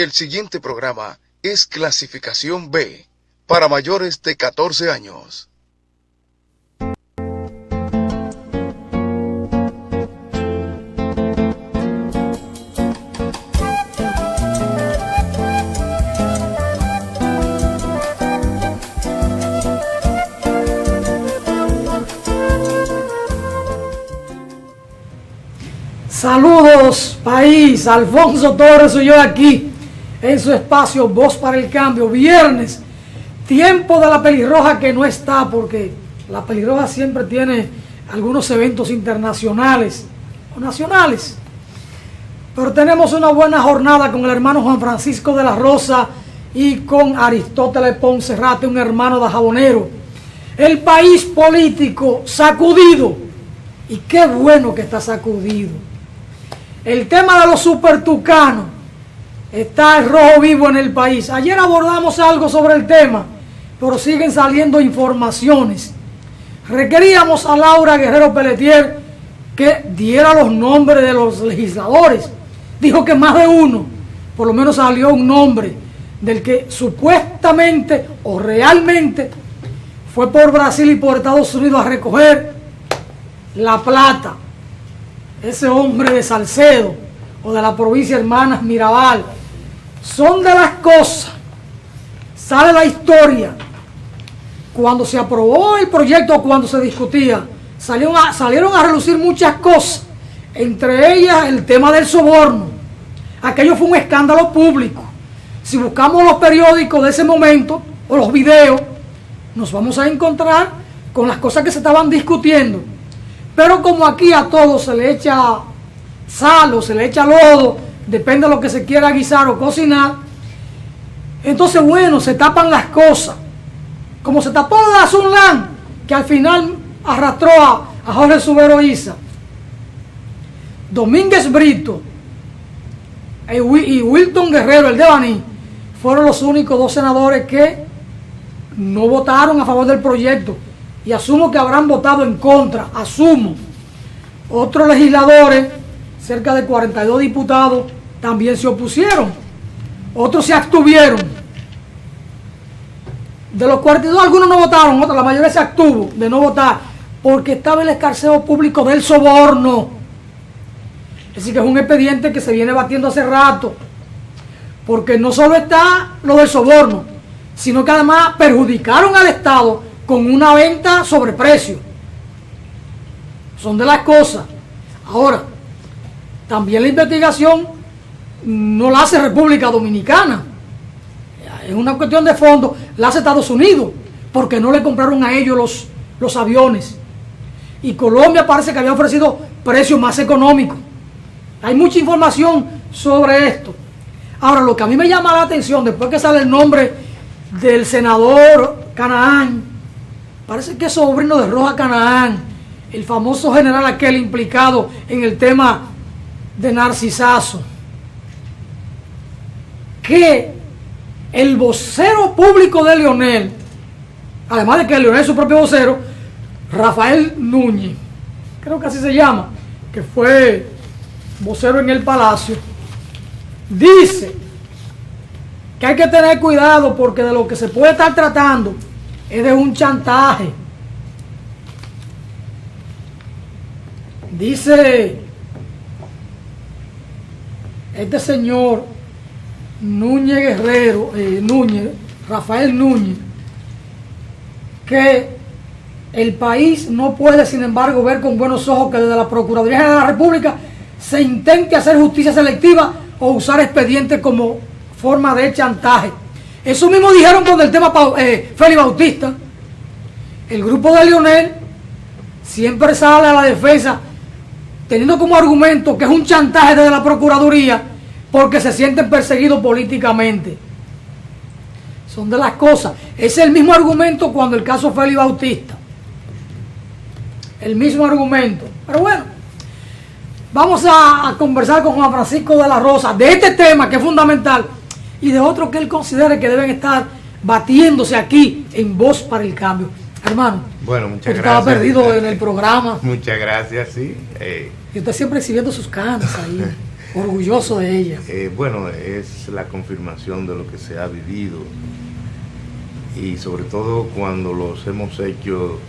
El siguiente programa es clasificación B, para mayores de 14 años. Saludos, país. Alfonso Torres soy yo aquí en su espacio Voz para el Cambio. Viernes, tiempo de la pelirroja que no está, porque la pelirroja siempre tiene algunos eventos internacionales o nacionales. Pero tenemos una buena jornada con el hermano Juan Francisco de la Rosa y con Aristóteles Poncerrate, un hermano de Jabonero. El país político sacudido, y qué bueno que está sacudido. El tema de los supertucanos está el rojo vivo en el país. Ayer abordamos algo sobre el tema, pero siguen saliendo informaciones. Requeríamos a Laura Guerrero Pelletier que diera los nombres de los legisladores. Dijo que más de uno, por lo menos salió un nombre del que supuestamente o realmente fue por Brasil y por Estados Unidos a recoger la plata. Ese hombre de Salcedo o de la provincia Hermanas Mirabal. Son de las cosas, sale la historia. Cuando se aprobó el proyecto, cuando se discutía, salieron a relucir muchas cosas, entre ellas el tema del soborno. Aquello fue un escándalo público. Si buscamos los periódicos de ese momento o los videos, nos vamos a encontrar con las cosas que se estaban discutiendo. Pero como aquí a todo se le echa sal o se le echa lodo, depende de lo que se quiera guisar o cocinar, entonces bueno, se tapan las cosas. Como se tapó la de Azunlán, que al final arrastró a Jorge Subero Isa. Domínguez Brito y Wilton Guerrero, el de Baní, fueron los únicos dos senadores que no votaron a favor del proyecto. Y asumo que habrán votado en contra, asumo. Otros legisladores, cerca de 42 diputados, también se opusieron. Otros se abstuvieron. De los 42, algunos no votaron, otros, la mayoría se abstuvo de no votar, porque estaba el escarceo público del soborno. Es decir, que es un expediente que se viene batiendo hace rato, porque no solo está lo del soborno, sino que además perjudicaron al Estado con una venta sobre precio. Son de las cosas. Ahora, también la investigación no la hace República Dominicana. Es una cuestión de fondo, la hace Estados Unidos, porque no le compraron a ellos los aviones. Y Colombia parece que había ofrecido precios más económicos. Hay mucha información sobre esto. Ahora, lo que a mí me llama la atención, después que sale el nombre del senador Canaán, parece que es sobrino de Rojas Canaán, el famoso general aquel implicado en el tema de Narcisazo, que el vocero público de Leonel, además de que Leonel es su propio vocero, Rafael Núñez, creo que así se llama, que fue vocero en el Palacio, dice que hay que tener cuidado porque de lo que se puede estar tratando es de un chantaje. Dice este señor Núñez Guerrero, Rafael Núñez, que el país no puede, sin embargo, ver con buenos ojos que desde la Procuraduría General de la República se intente hacer justicia selectiva o usar expedientes como forma de chantaje. Eso mismo dijeron con el tema Félix Bautista. El grupo de Leonel siempre sale a la defensa teniendo como argumento que es un chantaje desde la Procuraduría porque se sienten perseguidos políticamente. Son de las cosas. Es el mismo argumento cuando el caso Félix Bautista. El mismo argumento. Pero bueno, vamos a conversar con Juan Francisco de la Rosa de este tema que es fundamental y de otros que él considere que deben estar batiéndose aquí en Voz para el Cambio. Hermano, bueno, muchas gracias. Estaba perdido en el programa. Muchas gracias, sí. Y usted siempre exhibiendo sus canas ahí. Orgulloso de ella. Bueno, es la confirmación de lo que se ha vivido y sobre todo cuando los hemos hecho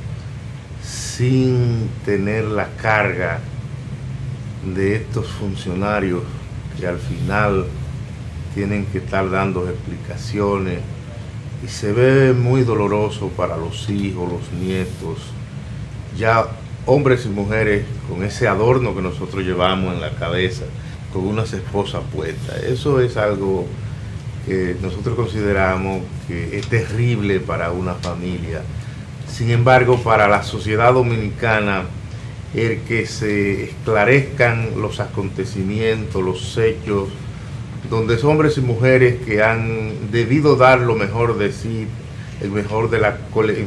sin tener la carga de estos funcionarios que al final tienen que estar dando explicaciones y se ve muy doloroso para los hijos, los nietos, ya hombres y mujeres con ese adorno que nosotros llevamos en la cabeza, con unas esposas puestas. Eso es algo que nosotros consideramos que es terrible para una familia. Sin embargo, para la sociedad dominicana, el que se esclarezcan los acontecimientos, los hechos, donde son hombres y mujeres que han debido dar lo mejor de sí, en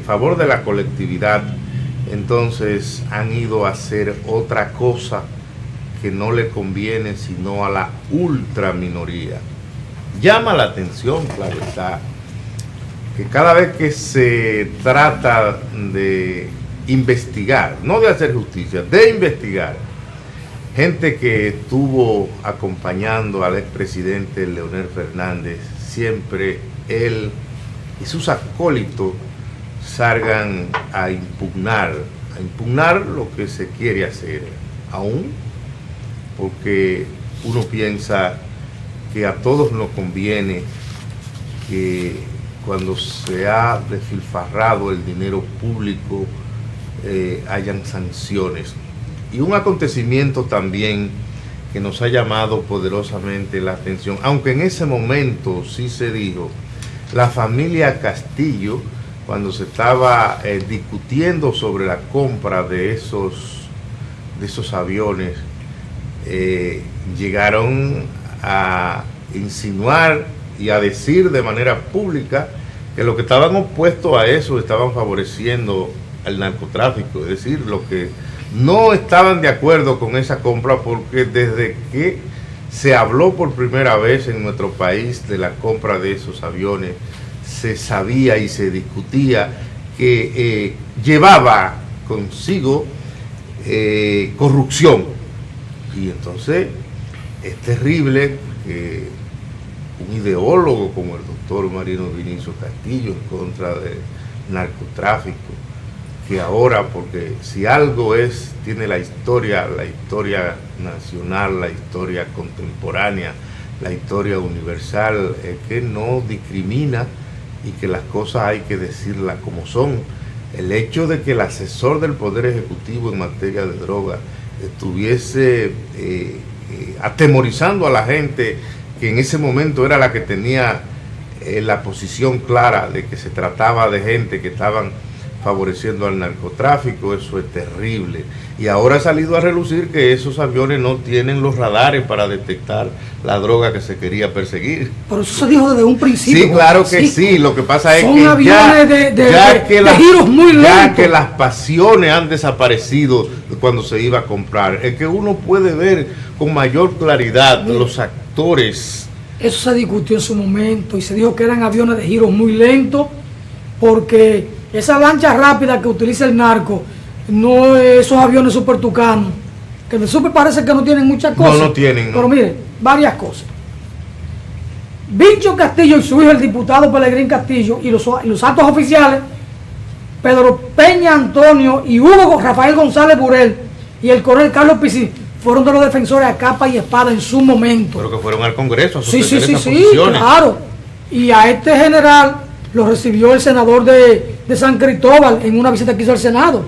favor de la colectividad, entonces han ido a hacer otra cosa que no le conviene sino a la ultraminoría. Llama la atención, claro está, que cada vez que se trata de investigar, no de hacer justicia, de investigar, gente que estuvo acompañando al expresidente Leonel Fernández, siempre él y sus acólitos salgan a impugnar lo que se quiere hacer, aún porque uno piensa que a todos nos conviene que cuando se ha despilfarrado el dinero público hayan sanciones. Y un acontecimiento también que nos ha llamado poderosamente la atención, aunque en ese momento sí se dijo, la familia Castillo, cuando se estaba discutiendo sobre la compra de esos aviones, llegaron a insinuar y a decir de manera pública que los que estaban opuestos a eso estaban favoreciendo al narcotráfico, es decir, los que no estaban de acuerdo con esa compra, porque desde que se habló por primera vez en nuestro país de la compra de esos aviones, se sabía y se discutía que llevaba consigo corrupción. Y entonces es terrible que un ideólogo como el doctor Marino Vinicio Castillo en contra del narcotráfico, que ahora, porque si algo tiene la historia nacional, la historia contemporánea, la historia universal, es que no discrimina y que las cosas hay que decirlas como son. El hecho de que el asesor del Poder Ejecutivo en materia de droga estuviese atemorizando a la gente, que en ese momento era la que tenía la posición clara de que se trataba de gente que estaban favoreciendo al narcotráfico, eso es terrible. Y ahora ha salido a relucir que esos aviones no tienen los radares para detectar la droga que se quería perseguir. Pero eso se dijo desde un principio. Sí, claro que sí. Lo que pasa es son que aviones de giros muy lentos. Ya que las pasiones han desaparecido cuando se iba a comprar, es que uno puede ver con mayor claridad los actores. Eso se discutió en su momento y se dijo que eran aviones de giros muy lentos, porque esa lancha rápida que utiliza el narco, no esos aviones super tucanos, que de super parece que no tienen muchas cosas. No tienen. Pero miren, varias cosas. Vincho Castillo y su hijo, el diputado Pelegrín Castillo, y los actos oficiales, Pedro Peña Antonio y Hugo Rafael González Burel y el coronel Carlos Picí, fueron de los defensores a capa y espada en su momento. Pero que fueron al Congreso a sí, posiciones. Claro. Y a este general lo recibió el senador de San Cristóbal en una visita que hizo al Senado.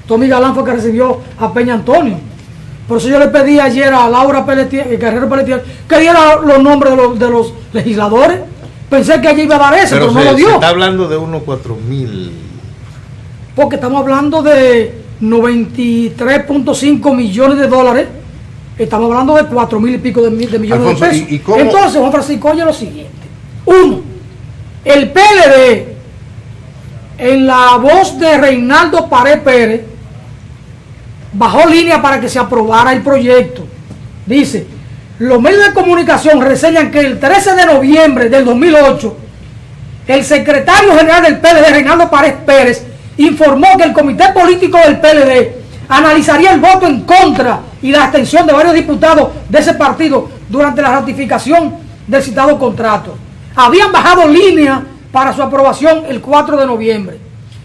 Tommy Galán fue que recibió a Peña Antonio. Por eso yo le pedí ayer a Laura Pelletier, Guerrero Pelletier, que diera los nombres de los legisladores. Pensé que ella iba a dar ese, pero no lo dio. Se está hablando de unos 4.000. Porque estamos hablando de 93.5 millones de dólares. Estamos hablando de 4.000 y pico de millones Alfonso, de pesos. ¿y cómo? Entonces, Juan Francisco, oye lo siguiente. Uno, el PLD, en la voz de Reinaldo Pared Pérez, bajó línea para que se aprobara el proyecto. Dice, los medios de comunicación reseñan que el 13 de noviembre del 2008, el secretario general del PLD, Reinaldo Pared Pérez, informó que el comité político del PLD analizaría el voto en contra y la abstención de varios diputados de ese partido durante la ratificación del citado contrato. Habían bajado línea para su aprobación el 4 de noviembre.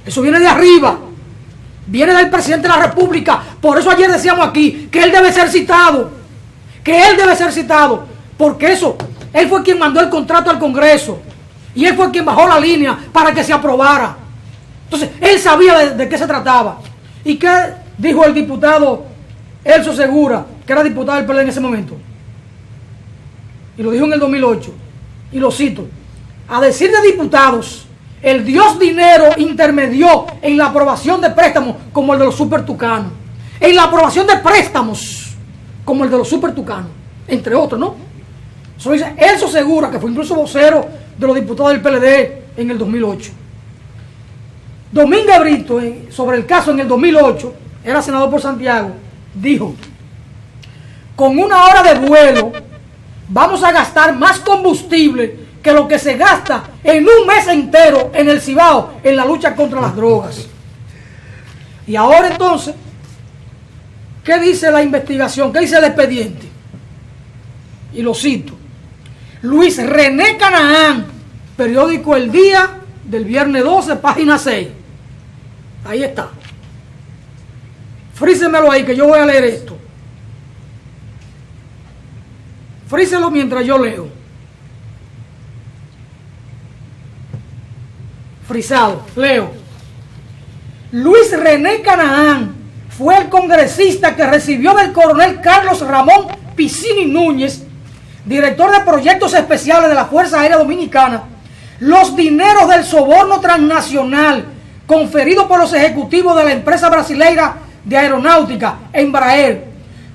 Eso viene de arriba, viene del presidente de la República. Por eso ayer decíamos aquí que él debe ser citado, porque eso, él fue quien mandó el contrato al Congreso y él fue quien bajó la línea para que se aprobara. Entonces, él sabía de qué se trataba. ¿Y qué dijo el diputado Elso Segura, que era diputado del PLD en ese momento? Y lo dijo en el 2008, y lo cito: a decir de diputados, el dios dinero intermedió en la aprobación de préstamos como el de los supertucanos, en la aprobación de préstamos como el de los supertucanos, entre otros, ¿no? Eso dice Elso Segura, que fue incluso vocero de los diputados del PLD en el 2008. Domínguez Brito, sobre el caso en el 2008, era senador por Santiago, dijo: con 1 hora de vuelo vamos a gastar más combustible que lo que se gasta en un mes entero en el Cibao en la lucha contra las drogas. Y ahora entonces, ¿qué dice la investigación? ¿Qué dice el expediente? Y lo cito: Luis René Canaán, periódico El Día, del viernes 12, página 6. Ahí está. Frísemelo ahí, que yo voy a leer esto. Fríselo mientras yo leo. Frisado, leo. Luis René Canaán fue el congresista que recibió del coronel Carlos Ramón Piscini Núñez, director de proyectos especiales de la Fuerza Aérea Dominicana, los dineros del soborno transnacional conferido por los ejecutivos de la empresa brasileira de aeronáutica, Embraer,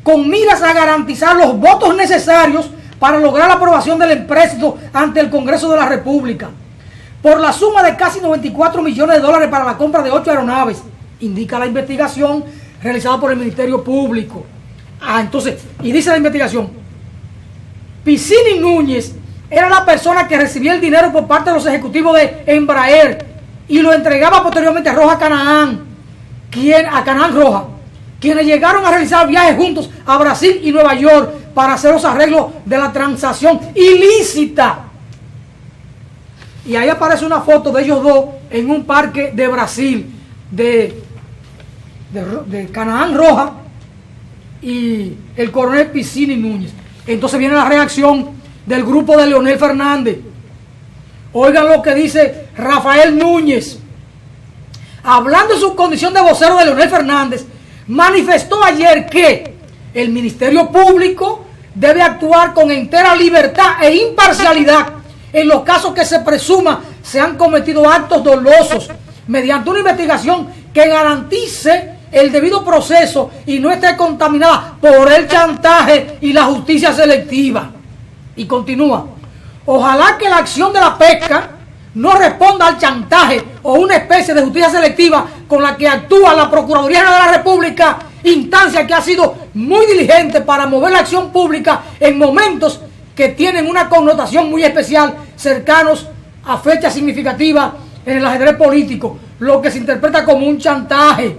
con miras a garantizar los votos necesarios para lograr la aprobación del empréstito ante el Congreso de la República, por la suma de casi 94 millones de dólares para la compra de 8 aeronaves, indica la investigación realizada por el Ministerio Público. Entonces, y dice la investigación: Piscini Núñez era la persona que recibía el dinero por parte de los ejecutivos de Embraer y lo entregaba posteriormente a Roja Canaán, a Canaán Roja, quienes llegaron a realizar viajes juntos a Brasil y Nueva York para hacer los arreglos de la transacción ilícita. Y ahí aparece una foto de ellos dos en un parque de Brasil, de Canaán Roja y el coronel Piscini Núñez. Entonces viene la reacción del grupo de Leonel Fernández. Oigan lo que dice Rafael Núñez. Hablando de su condición de vocero de Leonel Fernández, manifestó ayer que el Ministerio Público debe actuar con entera libertad e imparcialidad en los casos que se presuma se han cometido actos dolosos, mediante una investigación que garantice el debido proceso y no esté contaminada por el chantaje y la justicia selectiva. Y continúa: ojalá que la acción de la pesca no responda al chantaje o una especie de justicia selectiva con la que actúa la Procuraduría de la República, instancia que ha sido muy diligente para mover la acción pública en momentos que tienen una connotación muy especial, cercanos a fechas significativas en el ajedrez político, lo que se interpreta como un chantaje.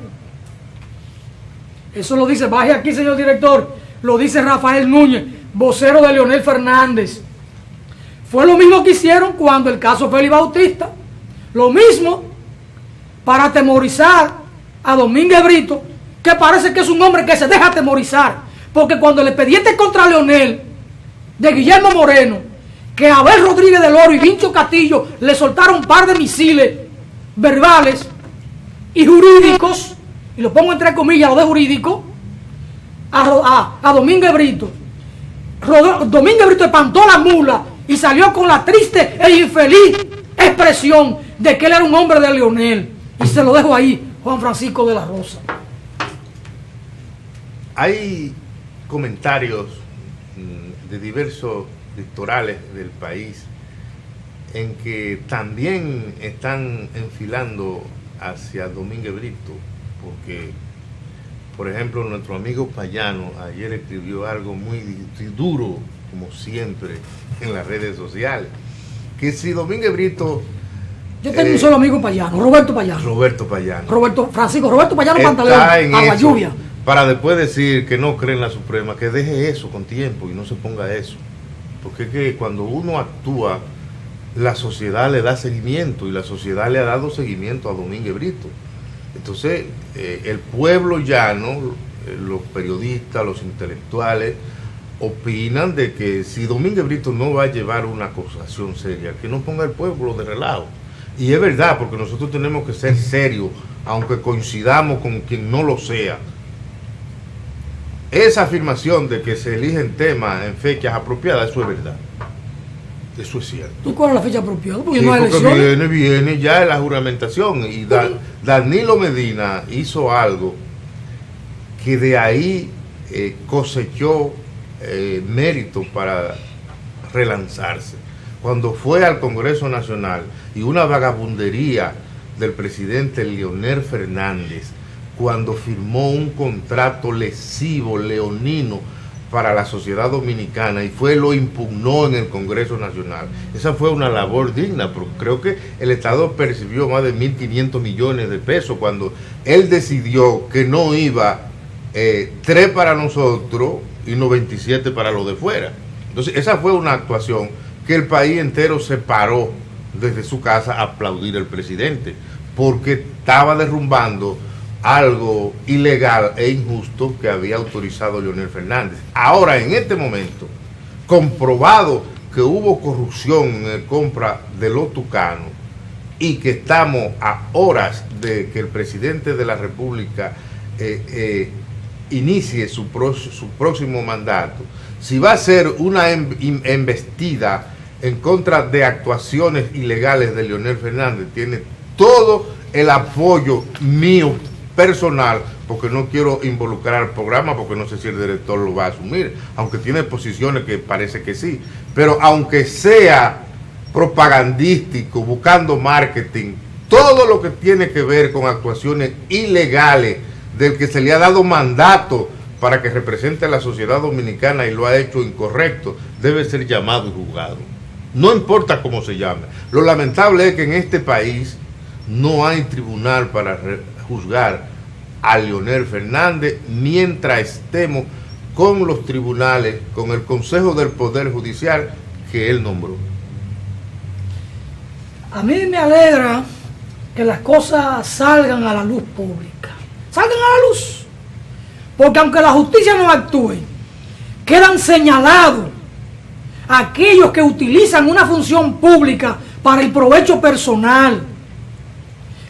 Eso lo dice, baje aquí, señor director, lo dice Rafael Núñez, vocero de Leonel Fernández. Fue lo mismo que hicieron cuando el caso Félix Bautista, lo mismo para atemorizar a Domínguez Brito, que parece que es un hombre que se deja atemorizar, porque cuando el expediente contra Leonel de Guillermo Moreno, que Abel Rodríguez del Oro y Vincho Castillo le soltaron un par de misiles verbales y jurídicos, y lo pongo entre comillas, lo de jurídico, a Domínguez Brito. Domínguez Brito espantó la mula y salió con la triste e infeliz expresión de que él era un hombre de Leonel. Y se lo dejo ahí, Juan Francisco de la Rosa. Hay comentarios de diversos electorales del país en que también están enfilando hacia Domínguez Brito, porque, por ejemplo, nuestro amigo Payano ayer escribió algo muy duro, como siempre, en las redes sociales, que si Domínguez Brito... Yo tengo un solo amigo Payano, Roberto Payano. Roberto Payano. Roberto Payano Pantaleón, Agua Lluvia. para después decir que no cree en la Suprema, que deje eso con tiempo y no se ponga eso. Porque es que cuando uno actúa, la sociedad le da seguimiento, y la sociedad le ha dado seguimiento a Domínguez Brito. Entonces, el pueblo llano, los periodistas, los intelectuales, opinan de que si Domínguez Brito no va a llevar una acusación seria, que no ponga el pueblo de relajo. Y es verdad, porque nosotros tenemos que ser serios, aunque coincidamos con quien no lo sea. Esa afirmación de que se eligen temas en fechas apropiadas, eso es verdad. Eso es cierto. ¿Y cuál es la fecha apropiada? Porque Sí, no hay porque elecciones. viene ya la juramentación, y Danilo Medina hizo algo que de ahí cosechó mérito para relanzarse. Cuando fue al Congreso Nacional y una vagabundería del presidente Leonel Fernández, cuando firmó un contrato lesivo leonino para la sociedad dominicana y lo impugnó en el Congreso Nacional. Esa fue una labor digna, porque creo que el Estado percibió más de 1.500 millones de pesos cuando él decidió que no iba 3 para nosotros y 97 para los de fuera. Entonces esa fue una actuación que el país entero se paró desde su casa a aplaudir al presidente, porque estaba derrumbando algo ilegal e injusto que había autorizado Leonel Fernández. Ahora, en este momento, comprobado que hubo corrupción en la compra de los tucanos y que estamos a horas de que el presidente de la República inicie su próximo mandato, si va a ser una embestida en contra de actuaciones ilegales de Leonel Fernández, tiene todo el apoyo mío personal, porque no quiero involucrar al programa, porque no sé si el director lo va a asumir, aunque tiene posiciones que parece que sí, pero aunque sea propagandístico, buscando marketing, todo lo que tiene que ver con actuaciones ilegales del que se le ha dado mandato para que represente a la sociedad dominicana y lo ha hecho incorrecto, debe ser llamado y juzgado. No importa cómo se llame. Lo lamentable es que en este país no hay tribunal para juzgar a Leonel Fernández mientras estemos con los tribunales, con el Consejo del Poder Judicial que él nombró. A mí me alegra que las cosas salgan a la luz pública. Salgan a la luz. Porque aunque la justicia no actúe, quedan señalados aquellos que utilizan una función pública para el provecho personal.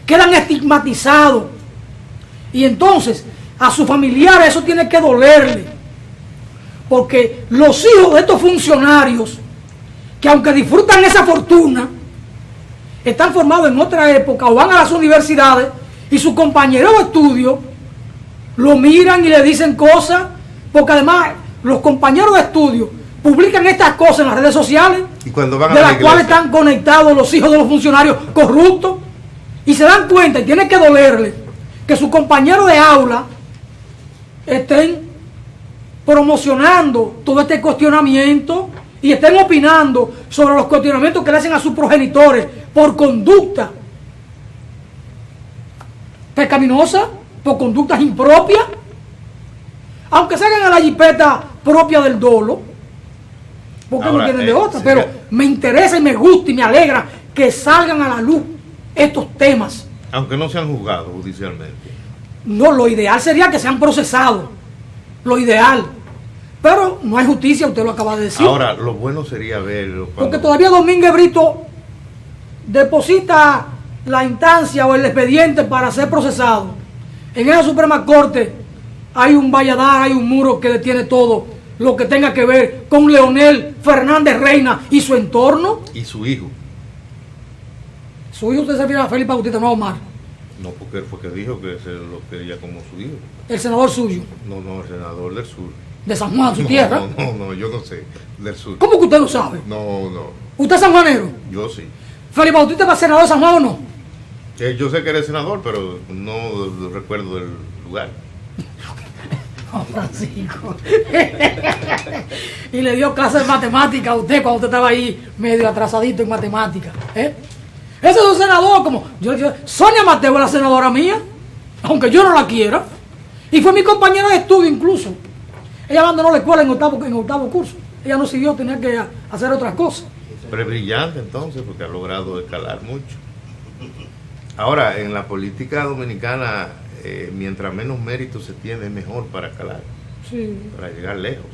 Quedan estigmatizados. Y entonces a sus familiares eso tiene que dolerle. Porque los hijos de estos funcionarios, que aunque disfrutan esa fortuna, están formados en otra época o van a las universidades y sus compañeros de estudio lo miran y le dicen cosas, porque además los compañeros de estudio publican estas cosas en las redes sociales, y cuando van a de la las cuales están conectados los hijos de los funcionarios corruptos, y se dan cuenta y tiene que dolerle que sus compañeros de aula estén promocionando todo este cuestionamiento y estén opinando sobre los cuestionamientos que le hacen a sus progenitores por conducta pecaminosa, por conductas impropias, aunque salgan a la jipeta propia del dolo, porque ahora, no tienen de otra, pero me interesa y me gusta y me alegra que salgan a la luz estos temas. Aunque no sean juzgados judicialmente. No, lo ideal sería que sean procesados, lo ideal, pero no hay justicia, usted lo acaba de decir. Ahora, lo bueno sería verlo. Porque todavía Domínguez Brito deposita la instancia o el expediente para ser procesado. En esa Suprema Corte hay un valladar, hay un muro que detiene todo lo que tenga que ver con Leonel Fernández Reina y su entorno. Y su hijo. Su hijo, usted se refiere a Félix Bautista, no a Omar. No, porque él fue que dijo que se lo quería como su hijo. El senador suyo. No, el senador del sur. De San Juan, su tierra. No, yo no sé, del sur. ¿Cómo que usted lo sabe? No. ¿Usted es sanjuanero? Yo sí. ¿Félix Bautista va a senador de San Juan o no? Yo sé que eres senador, pero no recuerdo del lugar. Oh, Francisco. Y le dio clase de matemática a usted cuando usted estaba ahí medio atrasadito en matemática. Ese es un senador como... Sonia Mateo es la senadora mía, aunque yo no la quiera. Y fue mi compañera de estudio incluso. Ella abandonó la escuela en octavo curso. Ella no siguió, tenía que hacer otras cosas. Pero es brillante entonces, porque ha logrado escalar mucho. Ahora, en la política dominicana, mientras menos mérito se tiene, es mejor para escalar, Sí. para llegar lejos.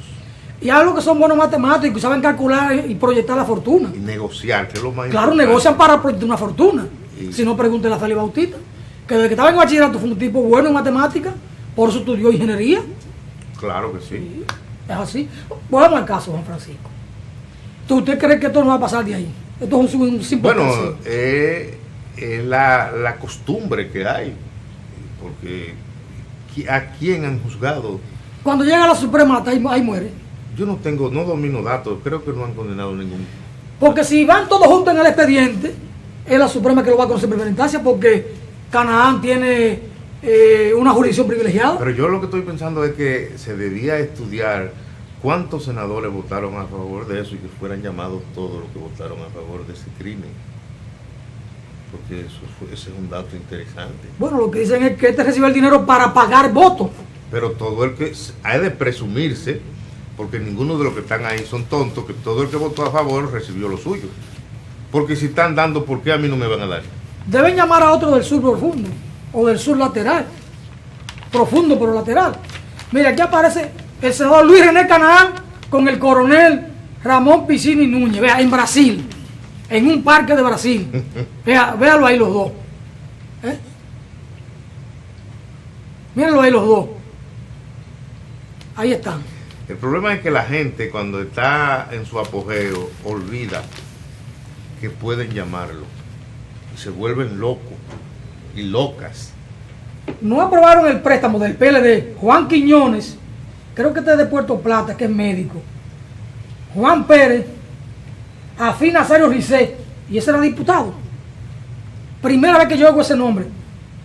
Y algo que son buenos matemáticos, saben calcular y proyectar la fortuna. Y negociar, que es lo más Claro, importante. negocian para proyectar una fortuna. Y- Si no, pregúntele a Félix Bautista, que desde que estaba en bachillerato fue un tipo bueno en matemáticas, por eso estudió ingeniería. Claro que sí. Es así. Volvamos al caso, Juan Francisco. ¿Usted cree que esto no va a pasar de ahí? Esto es un simple Bueno, caso. es la costumbre que hay, porque ¿a quién han juzgado? Cuando llega a la Suprema, ahí muere. Yo no domino datos, creo que no han condenado ningún. Porque si van todos juntos en el expediente, es la Suprema que lo va a conocer en primera instancia, porque Canaán tiene una jurisdicción privilegiada. Pero yo lo que estoy pensando es que se debía estudiar cuántos senadores votaron a favor de eso y que fueran llamados todos los que votaron a favor de ese crimen. Porque ese es un dato interesante. Bueno, lo que dicen es que este recibe el dinero para pagar votos. Pero todo el que ha de presumirse, porque ninguno de los que están ahí son tontos, que todo el que votó a favor recibió lo suyo. Porque si están dando, ¿por qué a mí no me van a dar? Deben llamar a otro del sur profundo o del sur lateral. Profundo pero lateral. Mira, aquí aparece el senador Luis René Canaán con el coronel Ramón Piscini Núñez. Vea, en Brasil, en un parque de Brasil. Véalo ahí los dos. Mírenlo ahí los dos. Ahí están. El problema es que la gente cuando está en su apogeo olvida que pueden llamarlo. Y se vuelven locos y locas. No aprobaron el préstamo del PLD. Juan Quiñones, creo que este es de Puerto Plata, que es médico. Juan Pérez, Afí Nazario Ricé, y ese era diputado. Primera vez que yo oigo ese nombre.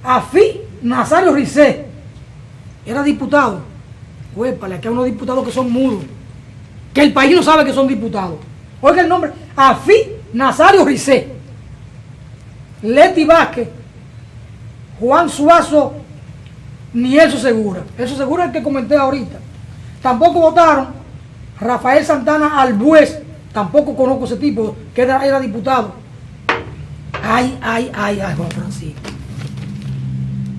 Afí Nazario Ricé, era diputado. Huépale, aquí hay unos diputados que son mudos, que el país no sabe que son diputados. Oiga el nombre, Afí Nazario Ricé, Leti Vázquez, Juan Suazo, ni Elso Segura. Elso Segura es el que comenté ahorita. Tampoco votaron Rafael Santana Albués, tampoco conozco ese tipo, que era diputado. Ay, Juan Francisco.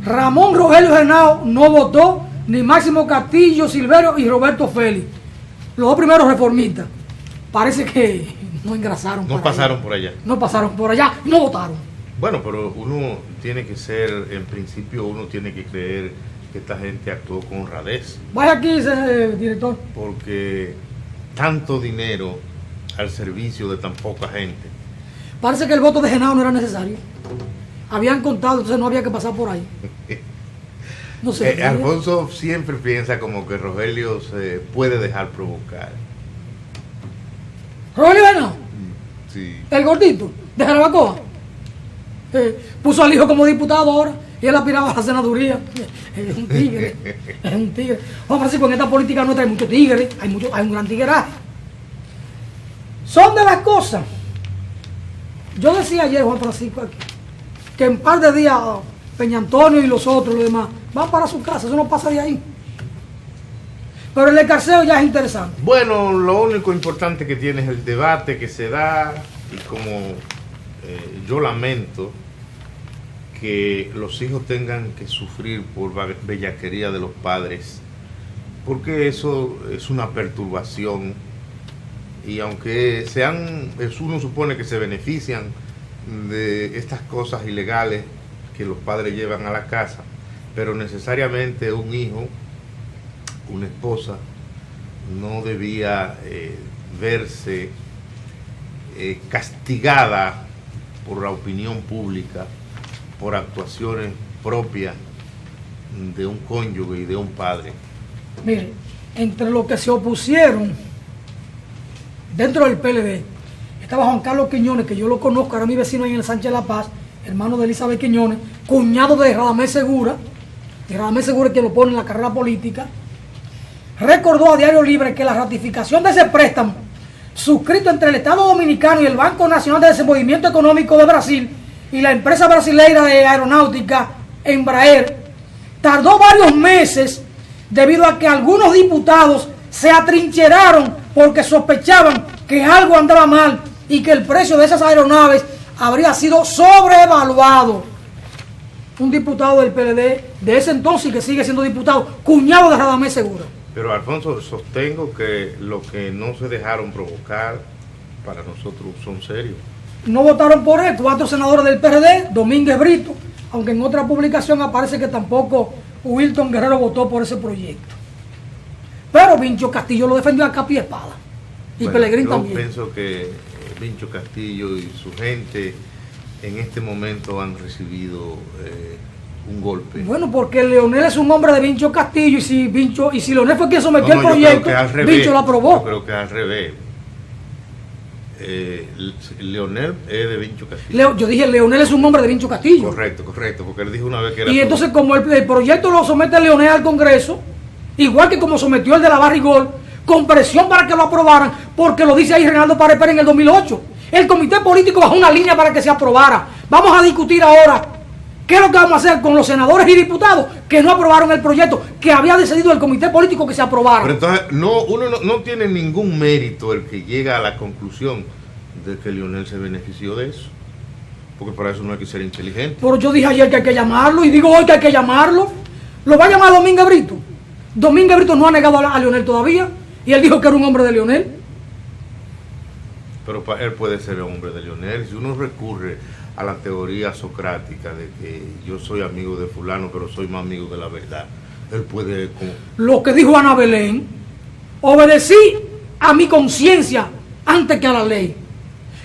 Ramón Rogelio Genao no votó, ni Máximo Castillo, Silverio y Roberto Félix. Los dos primeros reformistas. Parece que no engrasaron. No pasaron por allá. No pasaron por allá, no votaron. Bueno, pero uno tiene que ser, en principio uno tiene que creer que esta gente actuó con honradez. Vaya aquí, director. Porque tanto dinero al servicio de tan poca gente. Parece que el voto de Genao no era necesario. Habían contado, entonces no había que pasar por ahí. No sé. Alfonso siempre piensa como que Rogelio se puede dejar provocar. Rogelio Genao, Sí. el gordito, de Jarabacoa. Puso al hijo como diputado ahora y él aspiraba a la senaduría. Es un tigre, es un tigre. Juan Francisco, en esta política nuestra hay muchos tigres, hay un gran tigueraje. Son de las cosas. Yo decía ayer, Juan Francisco, aquí, que en un par de días Peña Antonio y los otros, los demás, van para su casa, eso no pasa de ahí. Pero el escarceo ya es interesante. Bueno, lo único importante que tiene es el debate que se da y como yo lamento que los hijos tengan que sufrir por bellaquería de los padres, porque eso es una perturbación y aunque uno supone que se benefician de estas cosas ilegales que los padres llevan a la casa, pero necesariamente un hijo, una esposa, no debía verse castigada por la opinión pública por actuaciones propias de un cónyuge y de un padre. Mire, entre los que se opusieron dentro del PLD estaba Juan Carlos Quiñones, que yo lo conozco, era mi vecino ahí en el Sánchez La Paz, hermano de Elizabeth Quiñones, cuñado de Radamés Segura, y Radamés Segura es quien lo pone en la carrera política. Recordó a Diario Libre que la ratificación de ese préstamo suscrito entre el Estado Dominicano y el Banco Nacional de Desenvolvimiento Económico de Brasil y la empresa brasileira de aeronáutica Embraer tardó varios meses debido a que algunos diputados se atrincheraron porque sospechaban que algo andaba mal y que el precio de esas aeronaves habría sido sobrevaluado. Un diputado del PLD de ese entonces, que sigue siendo diputado, cuñado de Radamés Segura. Pero Alfonso, sostengo que lo que no se dejaron provocar para nosotros son serios. No votaron por él 4 senadores del PRD, Domínguez Brito, aunque en otra publicación aparece que tampoco Wilton Guerrero votó por ese proyecto. Pero Vincho Castillo lo defendió a capa y espada. Y bueno, Pelegrín también. Yo pienso que Vincho Castillo y su gente en este momento han recibido un golpe. Bueno, porque Leonel es un hombre de Vincho Castillo y si Leonel fue quien sometió el proyecto, Vincho lo aprobó. Yo creo que al revés. Leonel es de Vincho Castillo. Yo dije Leonel es un hombre de Vincho Castillo. Correcto, porque él dijo una vez que era. Y entonces como el proyecto lo somete Leonel al Congreso, igual que como sometió el de la Barrigol, con presión para que lo aprobaran, porque lo dice ahí Reinaldo Pared Pérez en el 2008. El comité político bajó una línea para que se aprobara. Vamos a discutir ahora qué es lo que vamos a hacer con los senadores y diputados que no aprobaron el proyecto, que había decidido el comité político que se aprobara. Pero entonces, uno no tiene ningún mérito el que llega a la conclusión de que Leonel se benefició de eso. Porque para eso no hay que ser inteligente. Pero yo dije ayer que hay que llamarlo y digo hoy que hay que llamarlo. ¿Lo va a llamar Domínguez Brito? Domínguez Brito no ha negado a Leonel todavía y él dijo que era un hombre de Leonel. Pero él puede ser hombre de Leonel. Si uno recurre a la teoría socrática de que yo soy amigo de fulano, pero soy más amigo de la verdad, él puede... Lo que dijo Ana Belén, obedecí a mi conciencia antes que a la ley.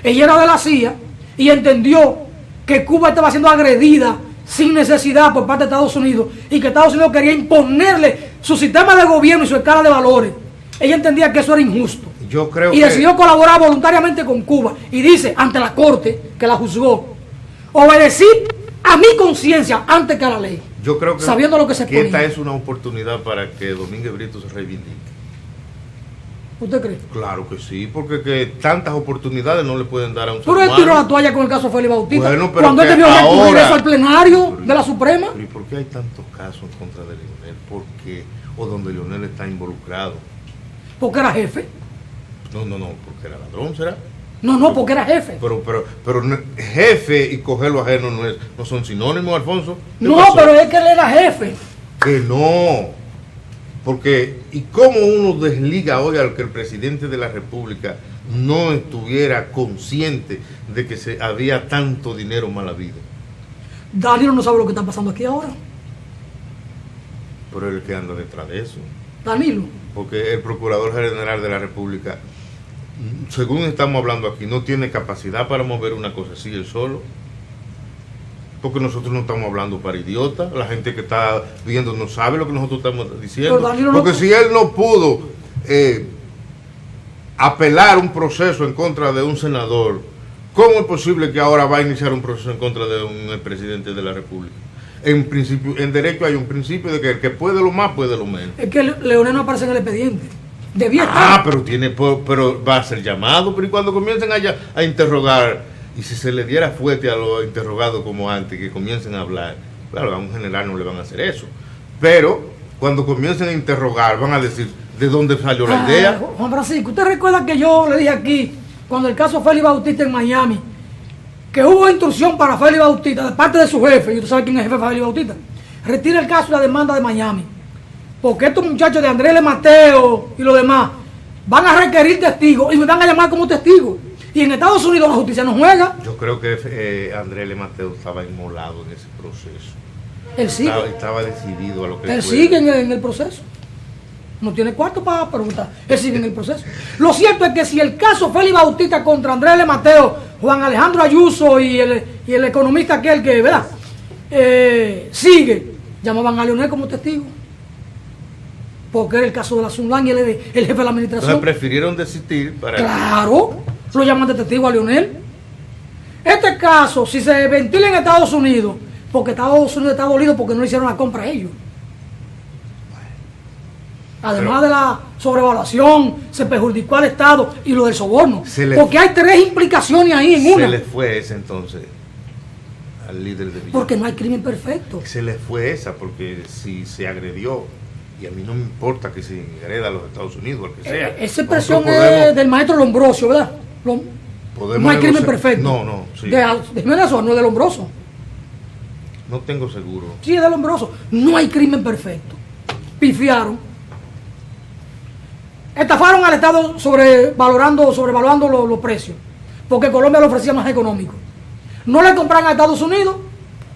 Ella era de la CIA y entendió que Cuba estaba siendo agredida sin necesidad por parte de Estados Unidos y que Estados Unidos quería imponerle su sistema de gobierno y su escala de valores. Ella entendía que eso era injusto. Yo creo y decidió colaborar voluntariamente con Cuba. Y dice, ante la corte que la juzgó, obedecí a mi conciencia antes que a la ley. Yo creo que, sabiendo lo que se ponía. Esta es una oportunidad para que Domínguez Brito se reivindique. ¿Usted cree? Claro que sí, porque que tantas oportunidades no le pueden dar a un ser humano. Pero él tiró la toalla con el caso Félix Bautista. Bueno, cuando él debió recurrir eso al plenario de la Suprema. ¿Y por qué hay tantos casos en contra de Leonel? ¿Por qué? O donde Leonel está involucrado. Porque era jefe. No, porque era ladrón, ¿será? No, porque era jefe. Pero jefe y cogerlo ajeno no son sinónimos, Alfonso. No, pero es que él era jefe. Que no. Porque, ¿y cómo uno desliga hoy al que el presidente de la República no estuviera consciente de que había tanto dinero mal habido? Danilo no sabe lo que está pasando aquí ahora. Pero él es el que anda detrás de eso. Danilo. Porque el Procurador General de la República, según estamos hablando aquí, no tiene capacidad para mover una cosa así él solo. Porque nosotros no estamos hablando para idiotas. La gente que está viendo no sabe lo que nosotros estamos diciendo. Porque si él no pudo apelar un proceso en contra de un senador, ¿cómo es posible que ahora va a iniciar un proceso en contra de un presidente de la República? En principio, en derecho hay un principio de que el que puede lo más puede lo menos. Es que Leonel no aparece en el expediente. Debía estar. Pero va a ser llamado. Pero y cuando comiencen a interrogar, y si se le diera fuerte a los interrogados como antes, que comiencen a hablar, claro, a un general no le van a hacer eso. Pero cuando comiencen a interrogar, van a decir de dónde salió la idea. Juan Francisco, ¿usted recuerda que yo le dije aquí, cuando el caso Félix Bautista en Miami, que hubo instrucción para Félix Bautista de parte de su jefe, y usted sabe quién es el jefe de Félix Bautista, retira el caso y la demanda de Miami? Porque estos muchachos de Andrés L. Mateo y los demás van a requerir testigos y me van a llamar como testigo. Y en Estados Unidos la justicia no juega. Yo creo que Andrés L. Mateo estaba inmolado en ese proceso. Él sigue. Estaba decidido a lo que él sigue en el proceso. No tiene cuarto para preguntar. Él sigue en el proceso. Lo cierto es que si el caso Félix Bautista contra Andrés L. Mateo, Juan Alejandro Ayuso y el economista aquel que, ¿verdad? Sigue, llamaban a Leonel como testigo. Porque era el caso de la Sunlan y él es el jefe de la administración. Entonces prefirieron desistir para... Claro, lo llaman de testigo a Leonel. Este caso, si se ventila en Estados Unidos, porque Estados Unidos está dolido porque no le hicieron la compra a ellos. Además de la sobrevaluación, se perjudicó al Estado y lo del soborno. Porque hay 3 implicaciones ahí en una. Se le fue ese entonces al líder de Villarrica. Porque no hay crimen perfecto. Se le fue esa, porque si se agredió, y a mí no me importa que se agreda a los Estados Unidos, al que sea. Esa expresión es del maestro Lombroso, ¿verdad? No hay crimen perfecto. No, sí. De Venezuela, no es de Lombroso. No tengo seguro. Sí, es de Lombroso. No hay crimen perfecto. Pifiaron. Estafaron al Estado sobrevaluando los precios. Porque Colombia lo ofrecía más económico. No le compran a Estados Unidos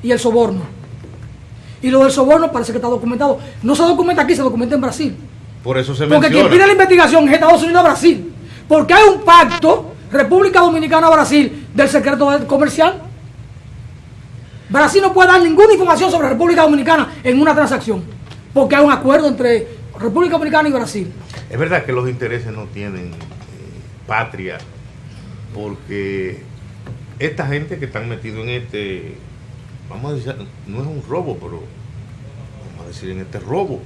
y el soborno. Y lo del soborno parece que está documentado. No se documenta aquí, se documenta en Brasil. Por eso se Porque menciona. quien pide la investigación es Estados Unidos a Brasil. Porque hay un pacto República Dominicana-Brasil del secreto comercial. Brasil no puede dar ninguna información sobre República Dominicana en una transacción. Porque hay un acuerdo entre República Dominicana y Brasil. Es verdad que los intereses no tienen patria, porque esta gente que están metidos en vamos a decir, no es un robo, pero vamos a decir en este robo,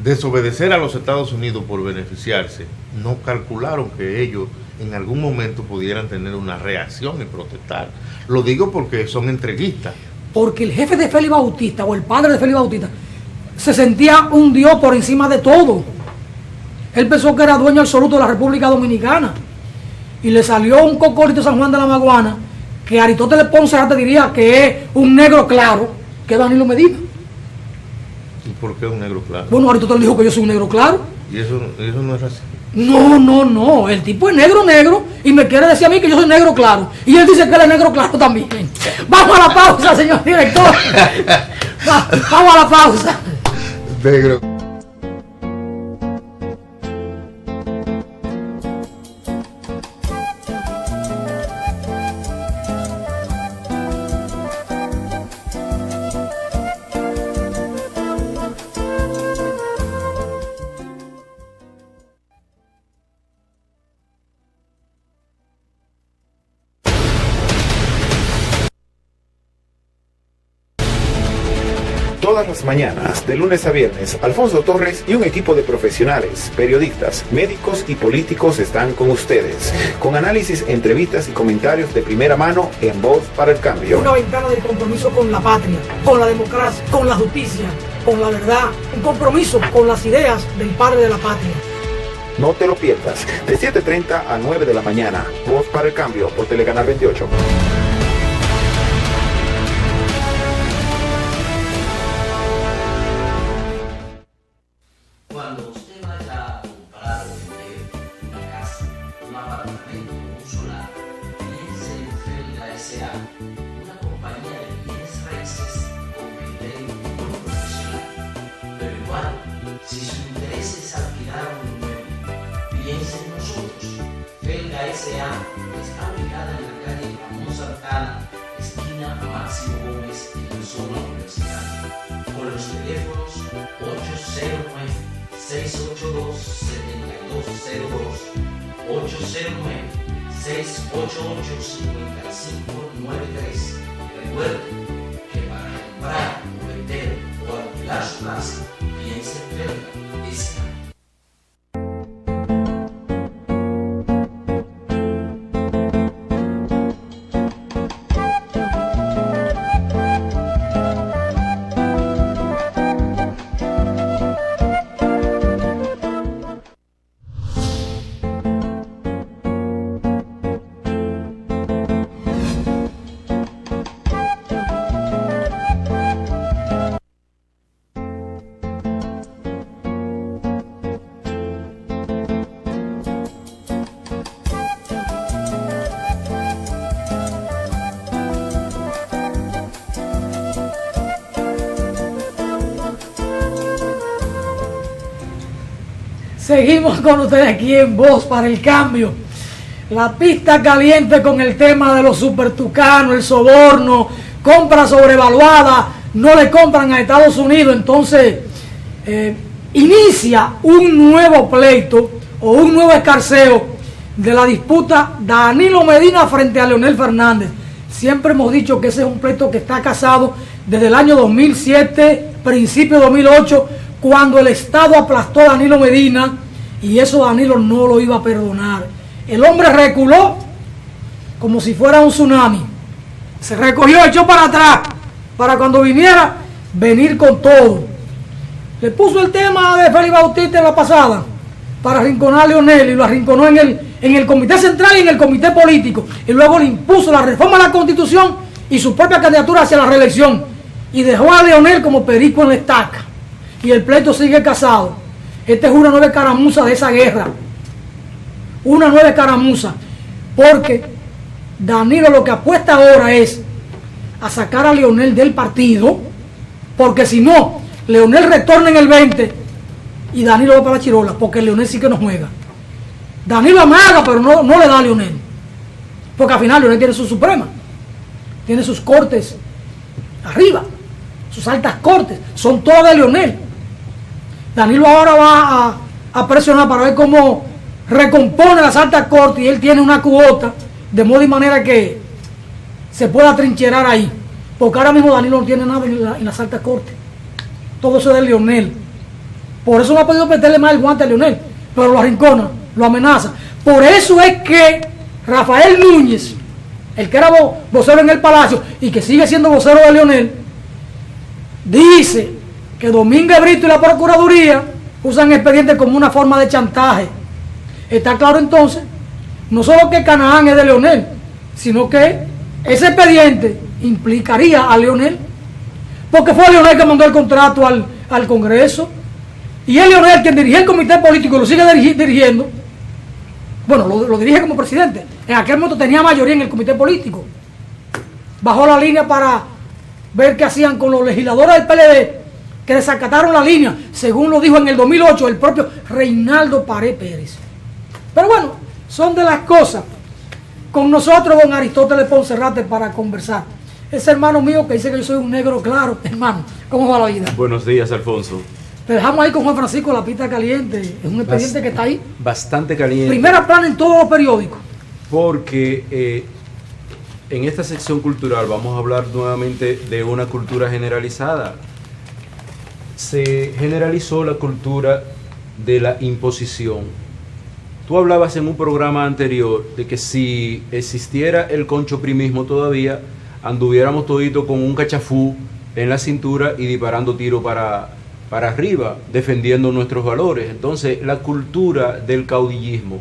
desobedecer a los Estados Unidos por beneficiarse, no calcularon que ellos en algún momento pudieran tener una reacción y protestar. Lo digo porque son entreguistas. Porque el jefe de Félix Bautista, o el padre de Félix Bautista, se sentía un dios por encima de todo. Él pensó que era dueño absoluto de la República Dominicana. Y le salió un cocorito San Juan de la Maguana, que Aristóteles Ponce te diría que es un negro claro, que es Danilo Medina. ¿Y por qué un negro claro? Bueno, Aristóteles dijo que yo soy un negro claro. ¿Y eso no es así? No. El tipo es negro, y me quiere decir a mí que yo soy negro claro. Y él dice que él es negro claro también. Vamos a la pausa, señor director. Vamos a la pausa. Negro. Todas las mañanas, de lunes a viernes, Alfonso Torres y un equipo de profesionales, periodistas, médicos y políticos están con ustedes, con análisis, entrevistas y comentarios de primera mano en Voz para el Cambio. Una ventana de compromiso con la patria, con la democracia, con la justicia, con la verdad, un compromiso con las ideas del padre de la patria. No te lo pierdas, de 7:30 a 9 de la mañana, Voz para el Cambio por Telecanal 28. Cuando usted vaya a comprar o vender una casa, un apartamento, un solar, piense en Felga S.A., una compañía de bienes raíces con criterio y con profesional. Pero igual, si su interés es alquilar un inmueble, piense en nosotros. Felga S.A. está ubicada en la calle Ramón Santana, esquina Máximo Gómez, en la zona universitaria, con los teléfonos 809-682-7202, 809-688-5593. Recuerde que para comprar, o vender o alquilar su casa, piense en Felga S.A. Seguimos con ustedes aquí en Voz para el Cambio. La pista caliente con el tema de los supertucanos, el soborno, compra sobrevaluada, no le compran a Estados Unidos. Entonces, inicia un nuevo pleito o un nuevo escarceo de la disputa Danilo Medina frente a Leonel Fernández. Siempre hemos dicho que ese es un pleito que está casado desde el año 2007, principio de 2008, cuando el Estado aplastó a Danilo Medina, y eso Danilo no lo iba a perdonar. El hombre reculó como si fuera un tsunami, Se recogió, echó para atrás, para cuando viniera, venir con todo. Le puso el tema de Félix Bautista en la pasada, para arrinconar a Leonel, y lo arrinconó en el comité central y en el comité político, y luego le impuso la reforma a la Constitución y su propia candidatura hacia la reelección, y dejó a Leonel como perico en la estaca, y el pleito sigue casado. Esta es una nueva escaramuza de esa guerra, una nueva escaramuza, porque Danilo lo que apuesta ahora es a sacar a Leonel del partido, porque si no, Leonel retorna en el 20 y Danilo va para la chirola, porque Leonel sí que no juega. Danilo amaga, pero no le da a Leonel, porque al final Leonel tiene su suprema, tiene sus cortes arriba, sus altas cortes, son todas de Leonel. Danilo ahora va a presionar para ver cómo recompone las altas cortes, y él tiene una cuota de modo y manera que se pueda trincherar ahí, porque ahora mismo Danilo no tiene nada en las altas cortes, todo eso es de Leonel. Por eso no ha podido meterle más el guante a Leonel, pero lo arrincona, lo amenaza. Por eso es que Rafael Núñez, el que era vocero en el Palacio y que sigue siendo vocero de Leonel, dice que Domínguez Brito y la Procuraduría usan expedientes como una forma de chantaje. Está claro entonces, no solo que Canaán es de Leonel, sino que ese expediente implicaría a Leonel, porque fue Leonel que mandó el contrato al Congreso, y es Leonel quien dirige el comité político y lo sigue dirigiendo. Bueno, lo dirige como presidente. En aquel momento tenía mayoría en el comité político. Bajó la línea para ver qué hacían con los legisladores del PLD, que desacataron la línea, según lo dijo en el 2008 el propio Reinaldo Pared Pérez. Pero bueno, son de las cosas. Con nosotros don Aristóteles Poncerrate para conversar. Ese hermano mío que dice que yo soy un negro claro. Hermano, ¿cómo va la vida? Buenos días, Alfonso. Te dejamos ahí con Juan Francisco la pista caliente. Es un expediente que está ahí. Bastante caliente. Primera plana en todos los periódicos. Porque en esta sección cultural vamos a hablar nuevamente de una cultura generalizada. Se generalizó la cultura de la imposición. Tú hablabas en un programa anterior de que si existiera el conchoprimismo todavía, anduviéramos todito con un cachafú en la cintura y disparando tiro para arriba, defendiendo nuestros valores. Entonces, la cultura del caudillismo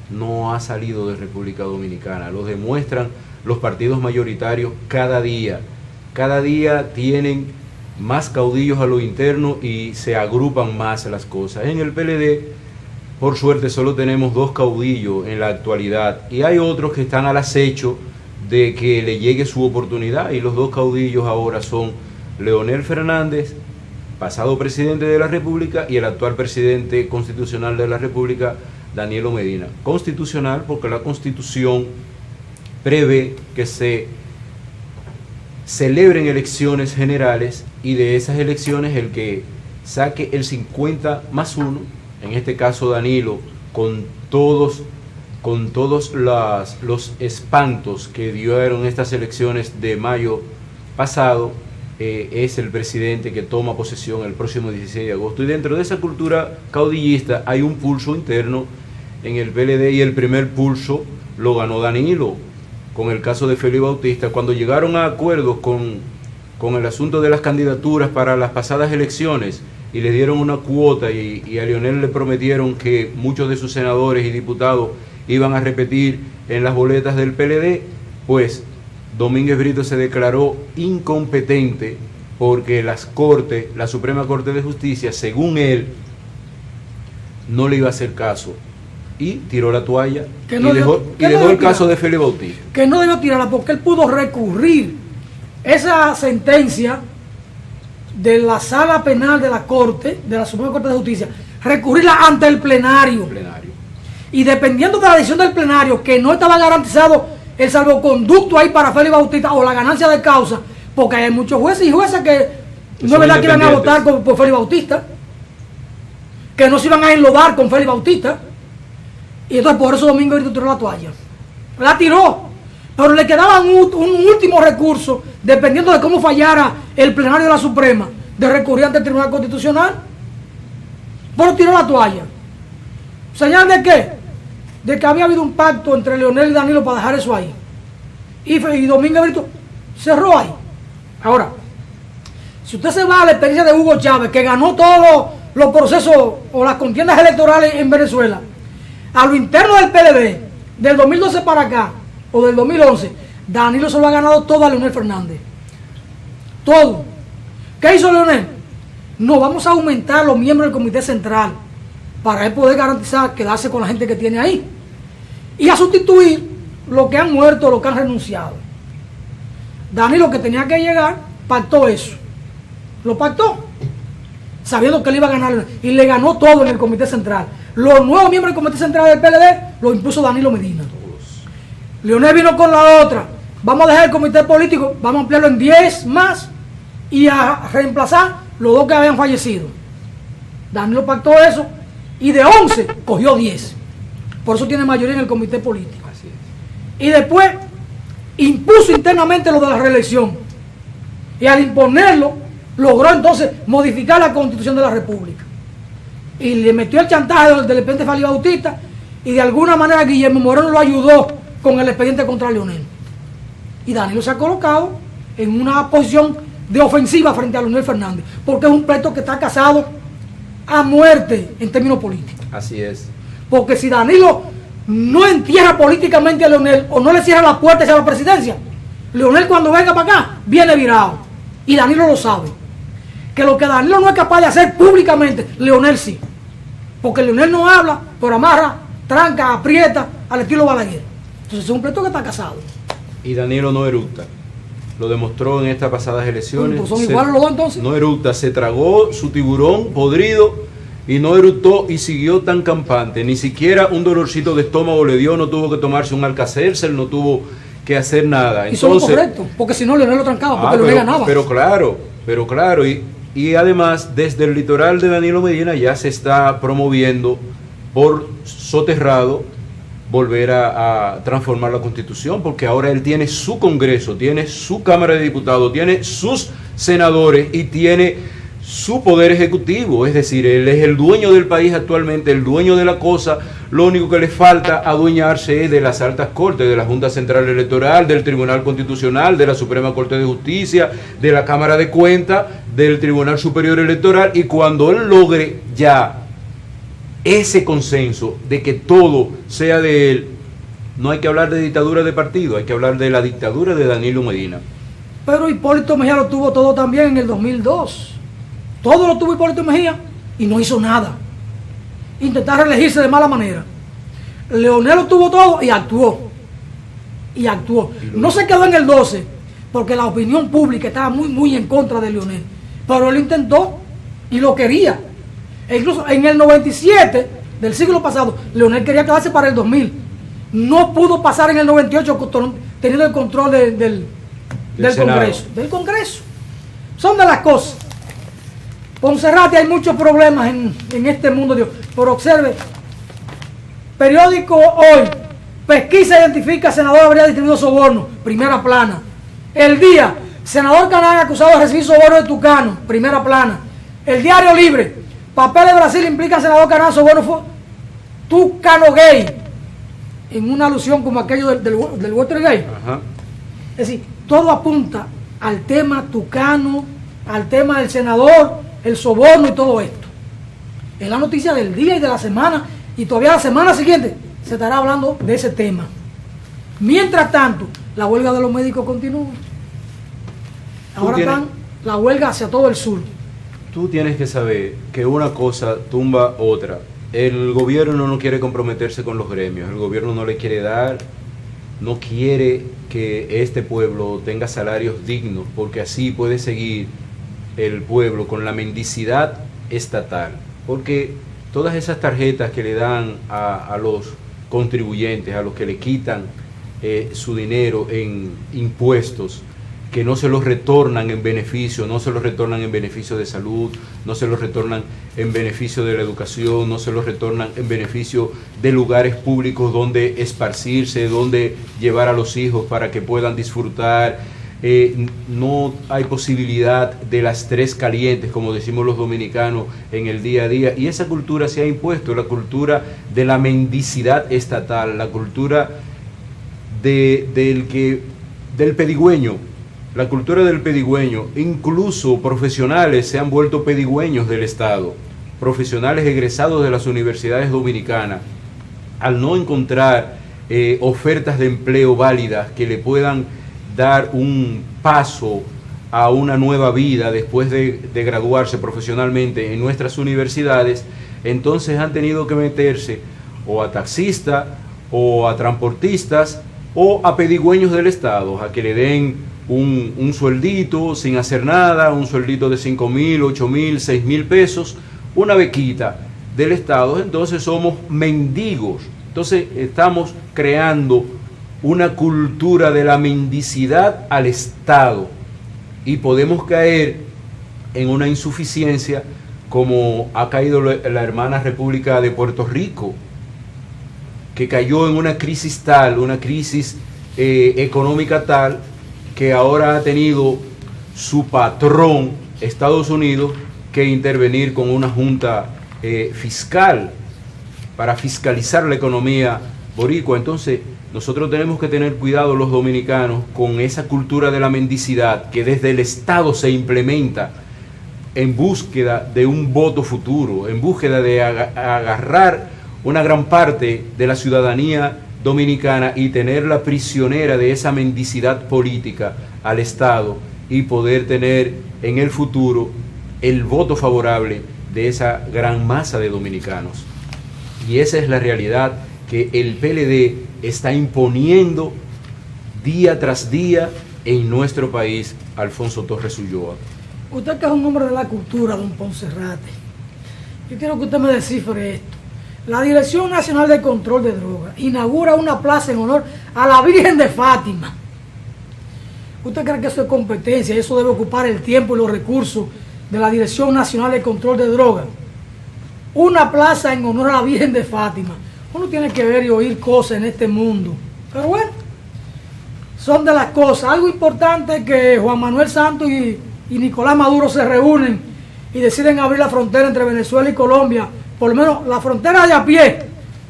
no ha salido de República Dominicana. Lo demuestran los partidos mayoritarios cada día. Cada día tienen más caudillos a lo interno y se agrupan más las cosas. En el PLD, por suerte, solo tenemos 2 caudillos en la actualidad, y hay otros que están al acecho de que le llegue su oportunidad, y los 2 caudillos ahora son Leonel Fernández, pasado presidente de la República, y el actual presidente constitucional de la República, Danilo Medina. Constitucional porque la Constitución prevé que se celebren elecciones generales, y de esas elecciones el que saque el 50+1, en este caso Danilo, con todos los espantos que dieron estas elecciones de mayo pasado, es el presidente que toma posesión el próximo 16 de agosto. Y dentro de esa cultura caudillista hay un pulso interno en el PLD, y el primer pulso lo ganó Danilo con el caso de Félix Bautista. Cuando llegaron a acuerdos con el asunto de las candidaturas para las pasadas elecciones y le dieron una cuota, y a Leonel le prometieron que muchos de sus senadores y diputados iban a repetir en las boletas del PLD, pues Domínguez Brito se declaró incompetente porque la Suprema Corte de Justicia, según él, no le iba a hacer caso, y tiró la toalla y dejó el caso de Félix Bautista. Que no debió tirarla porque él pudo recurrir esa sentencia de la sala penal de la Corte, de la Suprema Corte de Justicia, recurrirla ante el plenario. Y dependiendo de la decisión del plenario, que no estaba garantizado el salvoconducto ahí para Félix Bautista o la ganancia de causa, porque hay muchos jueces y juezas que no es verdad que iban a votar por Félix Bautista, que no se iban a enlodar con Félix Bautista, y entonces por eso Domingo Brito tiró la toalla. La tiró, pero le quedaba un último recurso, dependiendo de cómo fallara el plenario de la Suprema, de recurrir ante el Tribunal Constitucional, pero tiró la toalla. ¿Señal de qué? De que había habido un pacto entre Leonel y Danilo para dejar eso ahí. Y Domingo Brito Cerró ahí. Ahora, si usted se va a la experiencia de Hugo Chávez, que ganó todos los procesos o las contiendas electorales en Venezuela, a lo interno del PLD, del 2012 para acá, o del 2011, Danilo se lo ha ganado todo a Leonel Fernández. Todo. ¿Qué hizo Leonel? No, vamos a aumentar los miembros del Comité Central para él poder garantizar quedarse con la gente que tiene ahí. Y a sustituir lo que han muerto, lo que han renunciado. Danilo, que tenía que llegar, pactó eso. Lo pactó, sabiendo que él iba a ganar, y le ganó todo en el Comité Central. Los nuevos miembros del Comité Central del PLD lo impuso Danilo Medina. Leonel vino con la otra. Vamos a dejar el comité político, vamos a ampliarlo en 10 más y a reemplazar los 2 que habían fallecido. Danilo pactó eso y de 11 cogió 10. Por eso tiene mayoría en el comité político. Así es. Y después impuso internamente lo de la reelección. Y al imponerlo, logró entonces modificar la Constitución de la República. Y le metió el chantaje del expediente Fali Bautista, y de alguna manera Guillermo Moreno lo ayudó con el expediente contra Leonel. Y Danilo se ha colocado en una posición de ofensiva frente a Leonel Fernández, porque es un pleito que está casado a muerte en términos políticos. Así es. Porque si Danilo no entierra políticamente a Leonel o no le cierra la puerta hacia la presidencia, Leonel cuando venga para acá viene virado. Y Danilo lo sabe. Que lo que Danilo no es capaz de hacer públicamente, Leonel sí. Porque Leonel no habla, pero amarra, tranca, aprieta al estilo Balaguer. Entonces es un pleito que está casado. Y Danilo no eructa. Lo demostró en estas pasadas elecciones. Pues son iguales los dos entonces. No eructa, se tragó su tiburón podrido y no eructó y siguió tan campante. Ni siquiera un dolorcito de estómago le dio, no tuvo que tomarse un Alka-Seltzer, no tuvo que hacer nada. Y eso es correcto, porque si no Leonel lo trancaba, porque Leonel ganaba. Pero claro, y además desde el litoral de Danilo Medina ya se está promoviendo por soterrado volver a transformar la Constitución, porque ahora él tiene su Congreso, tiene su Cámara de Diputados, tiene sus senadores y tiene su poder ejecutivo, es decir, él es el dueño del país actualmente, el dueño de la cosa. Lo único que le falta adueñarse es de las altas cortes, de la Junta Central Electoral, del Tribunal Constitucional, de la Suprema Corte de Justicia, de la Cámara de Cuentas, del Tribunal Superior Electoral, y cuando él logre ya ese consenso de que todo sea de él, no hay que hablar de dictadura de partido, hay que hablar de la dictadura de Danilo Medina. Pero Hipólito Mejía lo tuvo todo también en el 2002. Todo lo tuvo Hipólito Mejía y no hizo nada. Intentar reelegirse de mala manera. Leonel lo tuvo todo y actuó. No se quedó en el 12 porque la opinión pública estaba muy en contra de Leonel. Pero él intentó y lo quería. E incluso en el 97 del siglo pasado, Leonel quería quedarse para el 2000. No pudo pasar en el 98 teniendo el control del Congreso. Del Congreso. Son de las cosas. Poncerrate, hay muchos problemas en este mundo, Dios. Pero observe, periódico Hoy, pesquisa identifica senador habría distribuido soborno, primera plana. El Día, senador Canán acusado de recibir soborno de Tucano, primera plana. El Diario Libre, papel de Brasil implica senador Canán soborno fue Tucano gay, en una alusión como aquello del Watergate. Ajá. Es decir, todo apunta al tema Tucano, al tema del senador, el soborno y todo esto. Es la noticia del día y de la semana, y todavía la semana siguiente se estará hablando de ese tema. Mientras tanto, la huelga de los médicos continúa. Ahora están la huelga hacia todo el sur. Tú tienes que saber que una cosa tumba otra. El gobierno no quiere comprometerse con los gremios, el gobierno no le quiere dar, no quiere que este pueblo tenga salarios dignos, porque así puede seguir el pueblo con la mendicidad estatal. Porque todas esas tarjetas que le dan a los contribuyentes, a los que le quitan su dinero en impuestos, que no se los retornan en beneficio, no se los retornan en beneficio de salud, no se los retornan en beneficio de la educación, no se los retornan en beneficio de lugares públicos donde esparcirse, donde llevar a los hijos para que puedan disfrutar. No hay posibilidad de las tres calientes, como decimos los dominicanos, en el día a día, y esa cultura se ha impuesto, la cultura de la mendicidad estatal, la cultura del pedigüeño, la cultura del pedigüeño, incluso profesionales se han vuelto pedigüeños del Estado, profesionales egresados de las universidades dominicanas, al no encontrar ofertas de empleo válidas que le puedan dar un paso a una nueva vida después de graduarse profesionalmente en nuestras universidades, entonces han tenido que meterse o a taxistas o a transportistas o a pedigüeños del Estado, a que le den un sueldito sin hacer nada, un sueldito de 5,000, 8,000, 6,000 pesos, una bequita del Estado. Entonces somos mendigos. Entonces estamos creando una cultura de la mendicidad al Estado y podemos caer en una insuficiencia como ha caído la hermana República de Puerto Rico, que cayó en una crisis tal, una crisis económica tal, que ahora ha tenido su patrón, Estados Unidos, que intervenir con una junta fiscal para fiscalizar la economía boricua. Entonces, nosotros tenemos que tener cuidado los dominicanos con esa cultura de la mendicidad que desde el Estado se implementa en búsqueda de un voto futuro, en búsqueda de agarrar una gran parte de la ciudadanía dominicana y tenerla prisionera de esa mendicidad política al Estado y poder tener en el futuro el voto favorable de esa gran masa de dominicanos. Y esa es la realidad que el PLD está imponiendo día tras día en nuestro país, Alfonso Torres Ulloa. Usted que es un hombre de la cultura, don Ponserrate, yo quiero que usted me descifre esto. La Dirección Nacional de Control de Drogas inaugura una plaza en honor a la Virgen de Fátima. ¿Usted cree que eso es competencia y eso debe ocupar el tiempo y los recursos de la Dirección Nacional de Control de Drogas? Una plaza en honor a la Virgen de Fátima. Uno tiene que ver y oír cosas en este mundo. Pero bueno, son de las cosas. Algo importante es que Juan Manuel Santos y Nicolás Maduro se reúnen y deciden abrir la frontera entre Venezuela y Colombia. Por lo menos la frontera de a pie,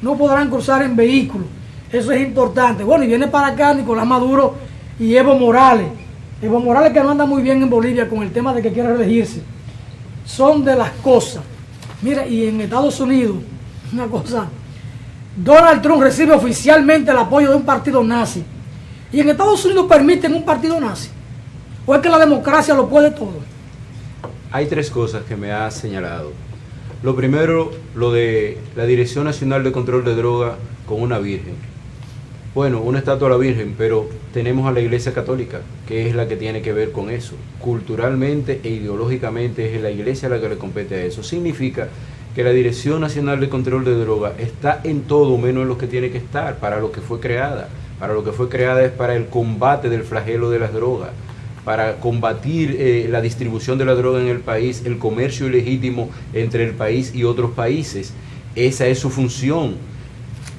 no podrán cruzar en vehículos. Eso es importante. Bueno, y viene para acá Nicolás Maduro y Evo Morales. Evo Morales, que no anda muy bien en Bolivia con el tema de que quiere reelegirse. Son de las cosas. Mira, y en Estados Unidos, una cosa, Donald Trump recibe oficialmente el apoyo de un partido nazi. Y en Estados Unidos permiten un partido nazi. ¿O es que la democracia lo puede todo? Hay tres cosas que me ha señalado. Lo primero, lo de la Dirección Nacional de Control de Drogas con una virgen. Bueno, una estatua a la Virgen, pero tenemos a la Iglesia Católica, que es la que tiene que ver con eso. Culturalmente e ideológicamente es la Iglesia la que le compete a eso. Significa que la Dirección Nacional de Control de Drogas está en todo menos en lo que tiene que estar, para lo que fue creada. Para lo que fue creada es para el combate del flagelo de las drogas, para combatir la distribución de la droga en el país, el comercio ilegítimo entre el país y otros países. Esa es su función.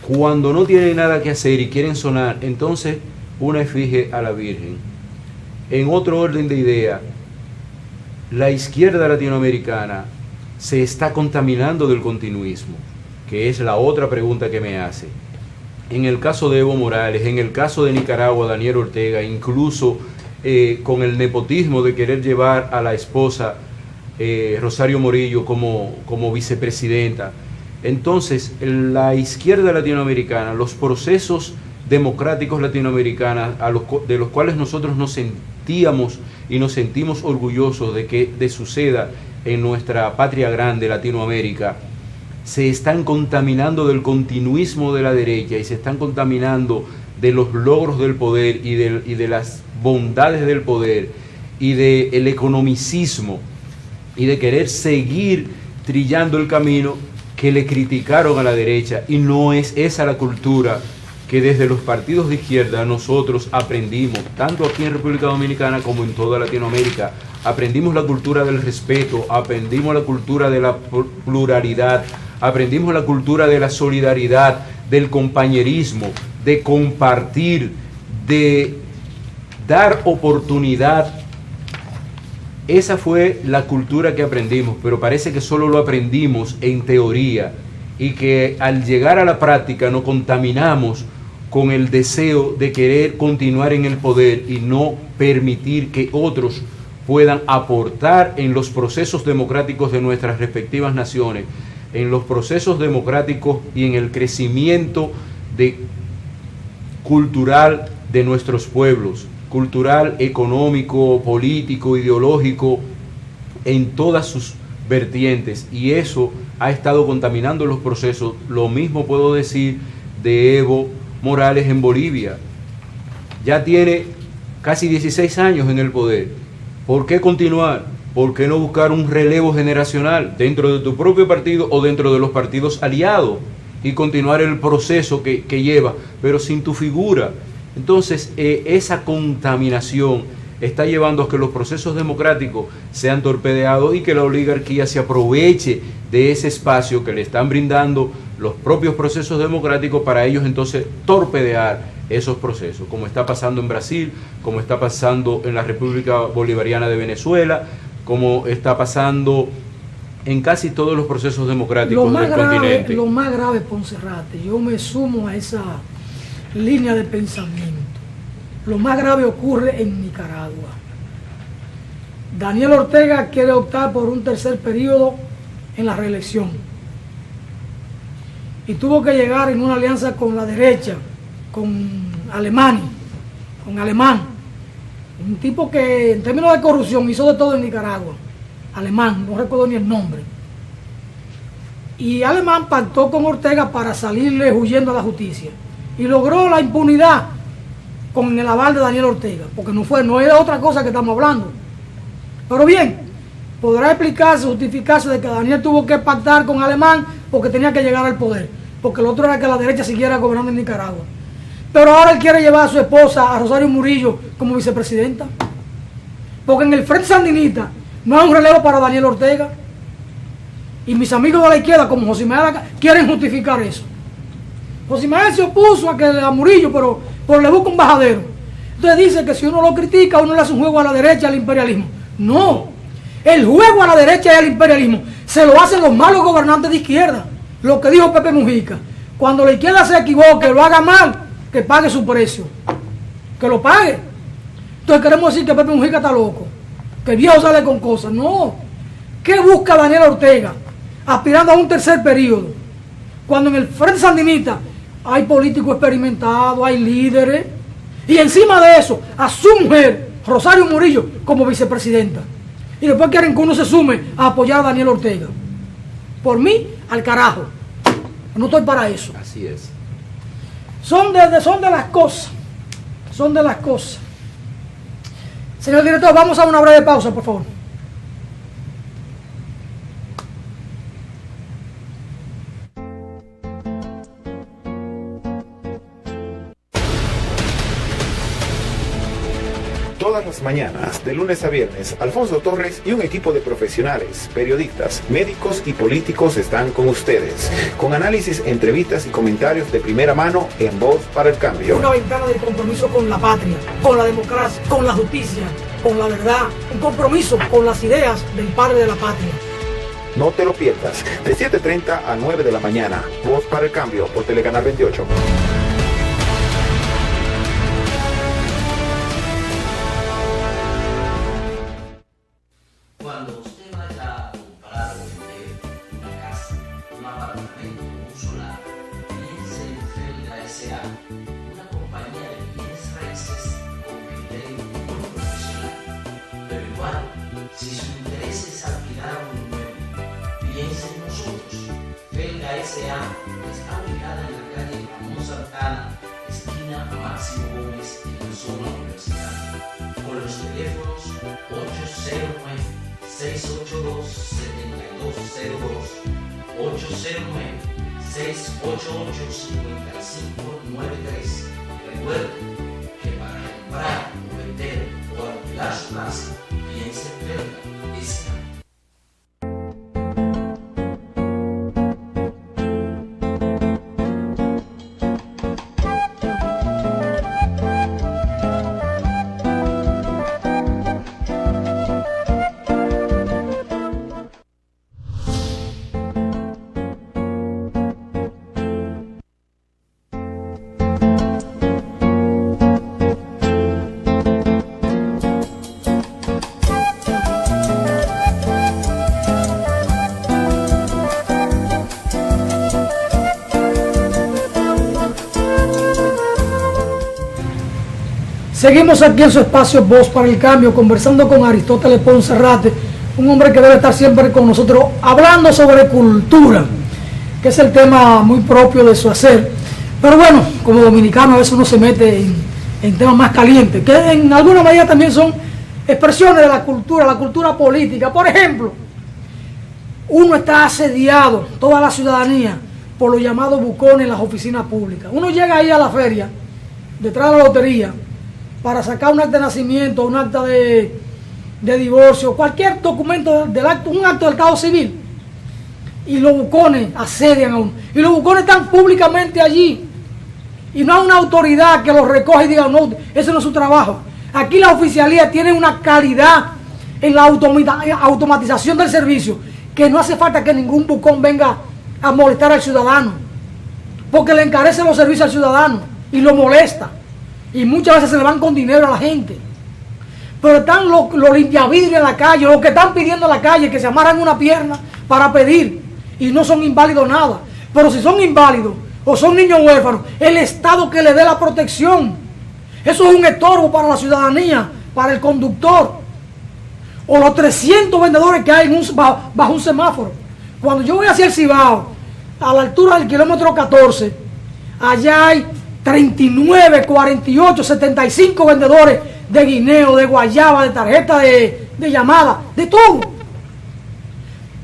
Cuando no tienen nada que hacer y quieren sonar, entonces una efigie a la Virgen. En otro orden de idea, la izquierda latinoamericana se está contaminando del continuismo, que es la otra pregunta que me hace. En el caso de Evo Morales, en el caso de Nicaragua, Daniel Ortega, incluso con el nepotismo de querer llevar a la esposa Rosario Murillo como vicepresidenta. Entonces, la izquierda latinoamericana, los procesos democráticos latinoamericanos de los cuales nosotros nos sentíamos y nos sentimos orgullosos de que suceda en nuestra patria grande, Latinoamérica, se están contaminando del continuismo de la derecha y se están contaminando de los logros del poder y de las bondades del poder y del economicismo y de querer seguir trillando el camino que le criticaron a la derecha, y no es esa la cultura que desde los partidos de izquierda nosotros aprendimos, tanto aquí en República Dominicana como en toda Latinoamérica. Aprendimos la cultura del respeto, aprendimos la cultura de la pluralidad, aprendimos la cultura de la solidaridad, del compañerismo, de compartir, de dar oportunidad. Esa fue la cultura que aprendimos, pero parece que solo lo aprendimos en teoría y que al llegar a la práctica nos contaminamos con el deseo de querer continuar en el poder y no permitir que otros puedan aportar en los procesos democráticos de nuestras respectivas naciones, en los procesos democráticos y en el crecimiento cultural de nuestros pueblos, cultural, económico, político, ideológico, en todas sus vertientes, y eso ha estado contaminando los procesos. Lo mismo puedo decir de Evo Morales en Bolivia. Ya tiene casi 16 años en el poder. ¿Por qué continuar? ¿Por qué no buscar un relevo generacional dentro de tu propio partido o dentro de los partidos aliados y continuar el proceso que lleva, pero sin tu figura? Entonces, esa contaminación está llevando a que los procesos democráticos sean torpedeados y que la oligarquía se aproveche de ese espacio que le están brindando los propios procesos democráticos para ellos entonces torpedear esos procesos, como está pasando en Brasil, como está pasando en la República Bolivariana de Venezuela, como está pasando en casi todos los procesos democráticos del continente. Lo más grave, Ponserrate, yo me sumo a esa línea de pensamiento. Lo más grave ocurre en Nicaragua. Daniel Ortega quiere optar por un tercer periodo en la reelección. Y tuvo que llegar en una alianza con la derecha, con Alemán. Un tipo que en términos de corrupción hizo de todo en Nicaragua. Alemán, no recuerdo ni el nombre. Y Alemán pactó con Ortega para salirle huyendo a la justicia. Y logró la impunidad con el aval de Daniel Ortega, porque no es de otra cosa que estamos hablando. Pero bien, podrá explicarse, justificarse de que Daniel tuvo que pactar con Alemán porque tenía que llegar al poder, porque el otro era que la derecha siguiera gobernando en Nicaragua. Pero ahora él quiere llevar a su esposa, a Rosario Murillo, como vicepresidenta, porque en el Frente Sandinista no hay un relevo para Daniel Ortega, y mis amigos de la izquierda, como José Manuel, quieren justificar eso. José Manuel se opuso a Murillo, pero le busca un bajadero. Entonces dice que si uno lo critica, uno le hace un juego a la derecha, al imperialismo. No, el juego a la derecha y al imperialismo se lo hacen los malos gobernantes de izquierda. Lo que dijo Pepe Mujica: cuando la izquierda se equivoque, lo haga mal, que pague su precio, que lo pague. Entonces queremos decir que Pepe Mujica está loco, que el viejo sale con cosas. No. ¿Qué busca Daniel Ortega aspirando a un tercer periodo, cuando en el Frente Sandinista hay políticos experimentados, hay líderes, y encima de eso a su mujer, Rosario Murillo, como vicepresidenta? Y después quieren que uno se sume a apoyar a Daniel Ortega. Por mí, al carajo. No estoy para eso. Así es. Son de las cosas. Son de las cosas. Señor director, vamos a una breve pausa, por favor. Todas las mañanas, de lunes a viernes, Alfonso Torres y un equipo de profesionales, periodistas, médicos y políticos están con ustedes, con análisis, entrevistas y comentarios de primera mano en Voz para el Cambio. Una ventana de compromiso con la patria, con la democracia, con la justicia, con la verdad, un compromiso con las ideas del padre de la patria. No te lo pierdas, de 7:30 a 9 de la mañana, Voz para el Cambio, por Telecanal 28. Cuando usted vaya a comprar o vender una casa, un apartamento, un solar, piense en Felga S.A., una compañía de bienes raíces con criterio muy profesional. Pero igual, si su interés es alquilar un inmueble, piense en nosotros. Felga S.A. está ubicada en la calle Ramón Santana, esquina Máximo Gómez, en la zona universitaria, con los teléfonos 809-682-7202, 809-688-5593. Recuerde que para comprar, vender o alquilar su casa, piense en Felga S.A. Seguimos aquí en su espacio Voz para el Cambio, conversando con Aristóteles Poncerrate, un hombre que debe estar siempre con nosotros, hablando sobre cultura, que es el tema muy propio de su hacer. Pero bueno, como dominicano a veces uno se mete en temas más calientes, que en alguna medida también son expresiones de la cultura política. Por ejemplo, uno está asediado, toda la ciudadanía, por los llamados bucones en las oficinas públicas. Uno llega ahí a la feria, detrás de la lotería, para sacar un acta de nacimiento, un acta de divorcio, cualquier documento del acto, un acto del estado civil, y los bucones asedian a uno. Y los bucones están públicamente allí. Y no hay una autoridad que los recoge y diga, no, ese no es su trabajo. Aquí la oficialía tiene una calidad en la automatización del servicio, que no hace falta que ningún bucón venga a molestar al ciudadano, porque le encarecen los servicios al ciudadano y lo molesta. Y muchas veces se le van con dinero a la gente. Pero están los limpiavidrios en la calle, los que están pidiendo en la calle, que se amarran una pierna para pedir, y no son inválidos nada. Pero si son inválidos o son niños huérfanos, el Estado que le dé la protección. Eso es un estorbo para la ciudadanía, para el conductor. O los 300 vendedores que hay bajo un semáforo. Cuando yo voy hacia el Cibao, a la altura del kilómetro 14, allá hay 39, 48, 75 vendedores de guineo, de guayaba, de tarjeta de llamada, de todo.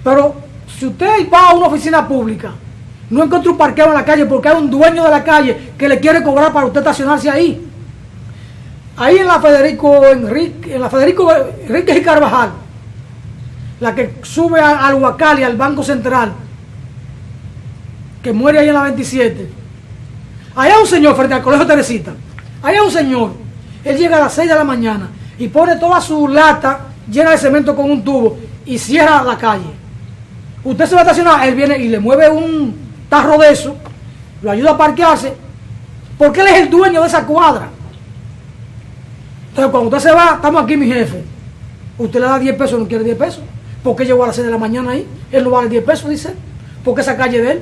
Pero si usted va a una oficina pública, no encuentra un parqueo en la calle porque hay un dueño de la calle que le quiere cobrar para usted estacionarse ahí. Ahí en la Federico Enríquez y Carvajal, la que sube al Huacal y al Banco Central, que muere ahí en la 27. Allá hay un señor frente al Colegio Teresita. Allá hay un señor. Él llega a las 6 de la mañana y pone toda su lata llena de cemento con un tubo y cierra la calle. Usted se va a estacionar, él viene y le mueve un tarro de eso, lo ayuda a parquearse, porque él es el dueño de esa cuadra. Entonces, cuando usted se va, estamos aquí, mi jefe. Usted le da 10 pesos, no quiere 10 pesos. ¿Por qué llegó a las 6 de la mañana ahí? Él no vale 10 pesos, dice. Porque esa calle es de él.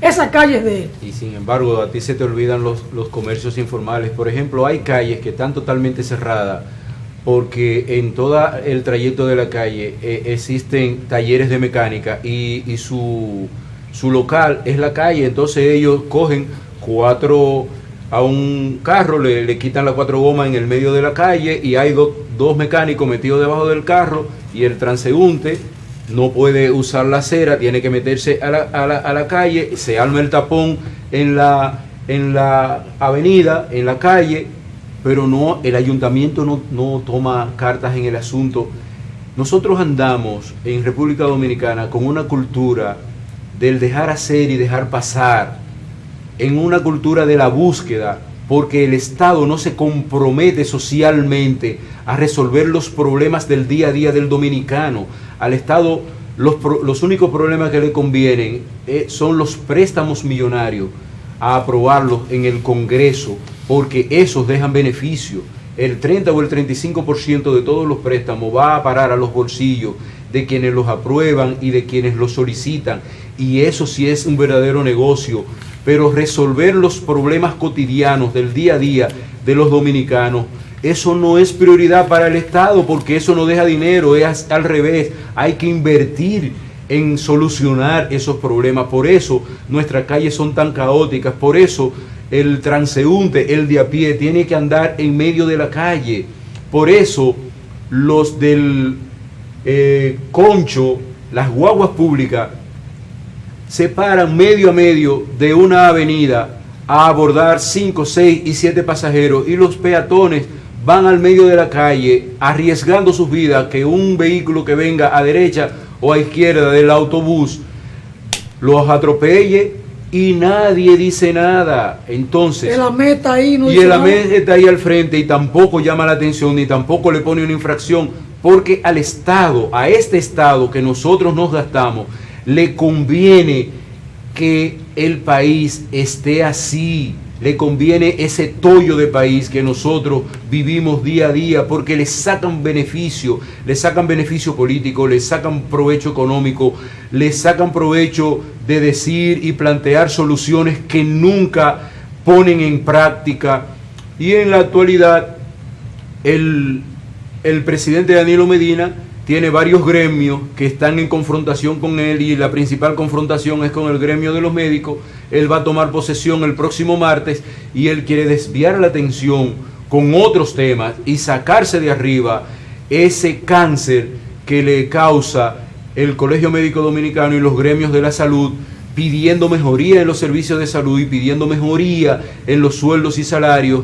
Esa calle es de él. Y sin embargo, a ti se te olvidan los comercios informales. Por ejemplo, hay calles que están totalmente cerradas porque en todo el trayecto de la calle existen talleres de mecánica y su local es la calle. Entonces ellos cogen a un carro, le quitan las 4 gomas en el medio de la calle y hay dos mecánicos metidos debajo del carro y el transeúnte no puede usar la acera, tiene que meterse a la calle, se arma el tapón en la avenida, en la calle, pero no, el ayuntamiento no toma cartas en el asunto. Nosotros andamos en República Dominicana con una cultura del dejar hacer y dejar pasar, en una cultura de la búsqueda, porque el Estado no se compromete socialmente a resolver los problemas del día a día del dominicano. Al Estado los únicos problemas que le convienen son los préstamos millonarios, a aprobarlos en el Congreso, porque esos dejan beneficio. El 30 o el 35% de todos los préstamos va a parar a los bolsillos de quienes los aprueban y de quienes los solicitan, y eso sí es un verdadero negocio. Pero resolver los problemas cotidianos del día a día de los dominicanos, eso no es prioridad para el Estado, porque eso no deja dinero, es al revés. Hay que invertir en solucionar esos problemas. Por eso nuestras calles son tan caóticas, por eso el transeúnte, el de a pie, tiene que andar en medio de la calle. Por eso los del concho, las guaguas públicas, se paran medio a medio de una avenida a abordar 5, 6 y 7 pasajeros, y los peatones van al medio de la calle arriesgando sus vidas que un vehículo que venga a derecha o a izquierda del autobús los atropelle y nadie dice nada. Entonces, el AME está ahí, no y el AME está ahí al frente y tampoco llama la atención ni tampoco le pone una infracción, porque al Estado, a este Estado que nosotros nos gastamos, le conviene que el país esté así, le conviene ese tollo de país que nosotros vivimos día a día, porque le sacan beneficio político, le sacan provecho económico, le sacan provecho de decir y plantear soluciones que nunca ponen en práctica, Y en la actualidad, el presidente Danilo Medina tiene varios gremios que están en confrontación con él, y la principal confrontación es con el gremio de los médicos. Él va a tomar posesión el próximo martes y él quiere desviar la atención con otros temas y sacarse de arriba ese cáncer que le causa el Colegio Médico Dominicano y los gremios de la salud, pidiendo mejoría en los servicios de salud y pidiendo mejoría en los sueldos y salarios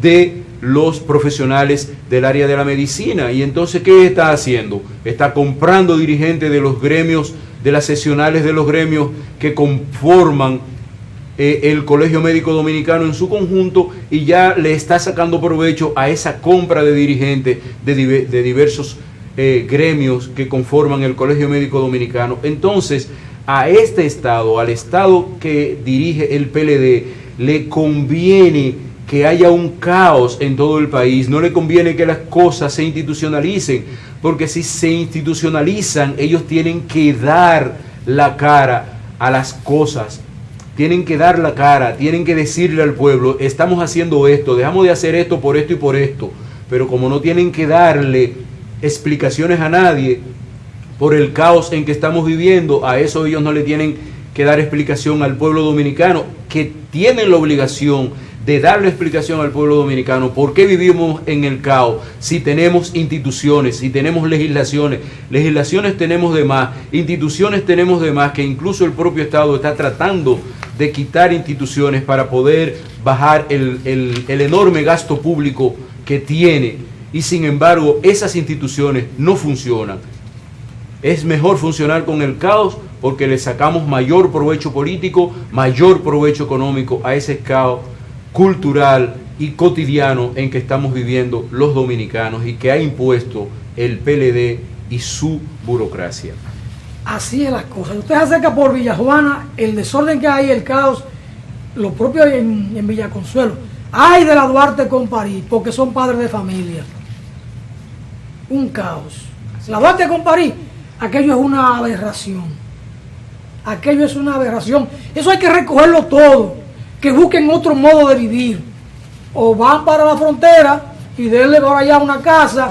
de los profesionales del área de la medicina. Y entonces, ¿qué está haciendo? Está comprando dirigentes de los gremios, de las seccionales de los gremios que conforman el Colegio Médico Dominicano en su conjunto, y ya le está sacando provecho a esa compra de dirigentes de diversos gremios que conforman el Colegio Médico Dominicano. Entonces, a este Estado, al Estado que dirige el PLD, le conviene que haya un caos en todo el país. No le conviene que las cosas se institucionalicen, porque si se institucionalizan, ellos tienen que dar la cara a las cosas, tienen que dar la cara, tienen que decirle al pueblo: estamos haciendo esto, dejamos de hacer esto por esto y por esto. Pero como no tienen que darle explicaciones a nadie por el caos en que estamos viviendo, a eso ellos no le tienen que dar explicación al pueblo dominicano, que tienen la obligación de darle explicación al pueblo dominicano por qué vivimos en el caos. Si tenemos instituciones, si tenemos legislaciones tenemos de más, instituciones tenemos de más, que incluso el propio Estado está tratando de quitar instituciones para poder bajar el enorme gasto público que tiene, y sin embargo esas instituciones no funcionan. Es mejor funcionar con el caos, porque le sacamos mayor provecho político, mayor provecho económico a ese caos cultural y cotidiano en que estamos viviendo los dominicanos y que ha impuesto el PLD y su burocracia. Así es las cosas. Usted se acerca por Villajuana, el desorden que hay, el caos, lo propio en Villaconsuelo. Ay de la Duarte con París, porque son padres de familia. Un caos. La Duarte con París, aquello es una aberración. Aquello es una aberración. Eso hay que recogerlo todo. Que busquen otro modo de vivir, o van para la frontera y denle por allá una casa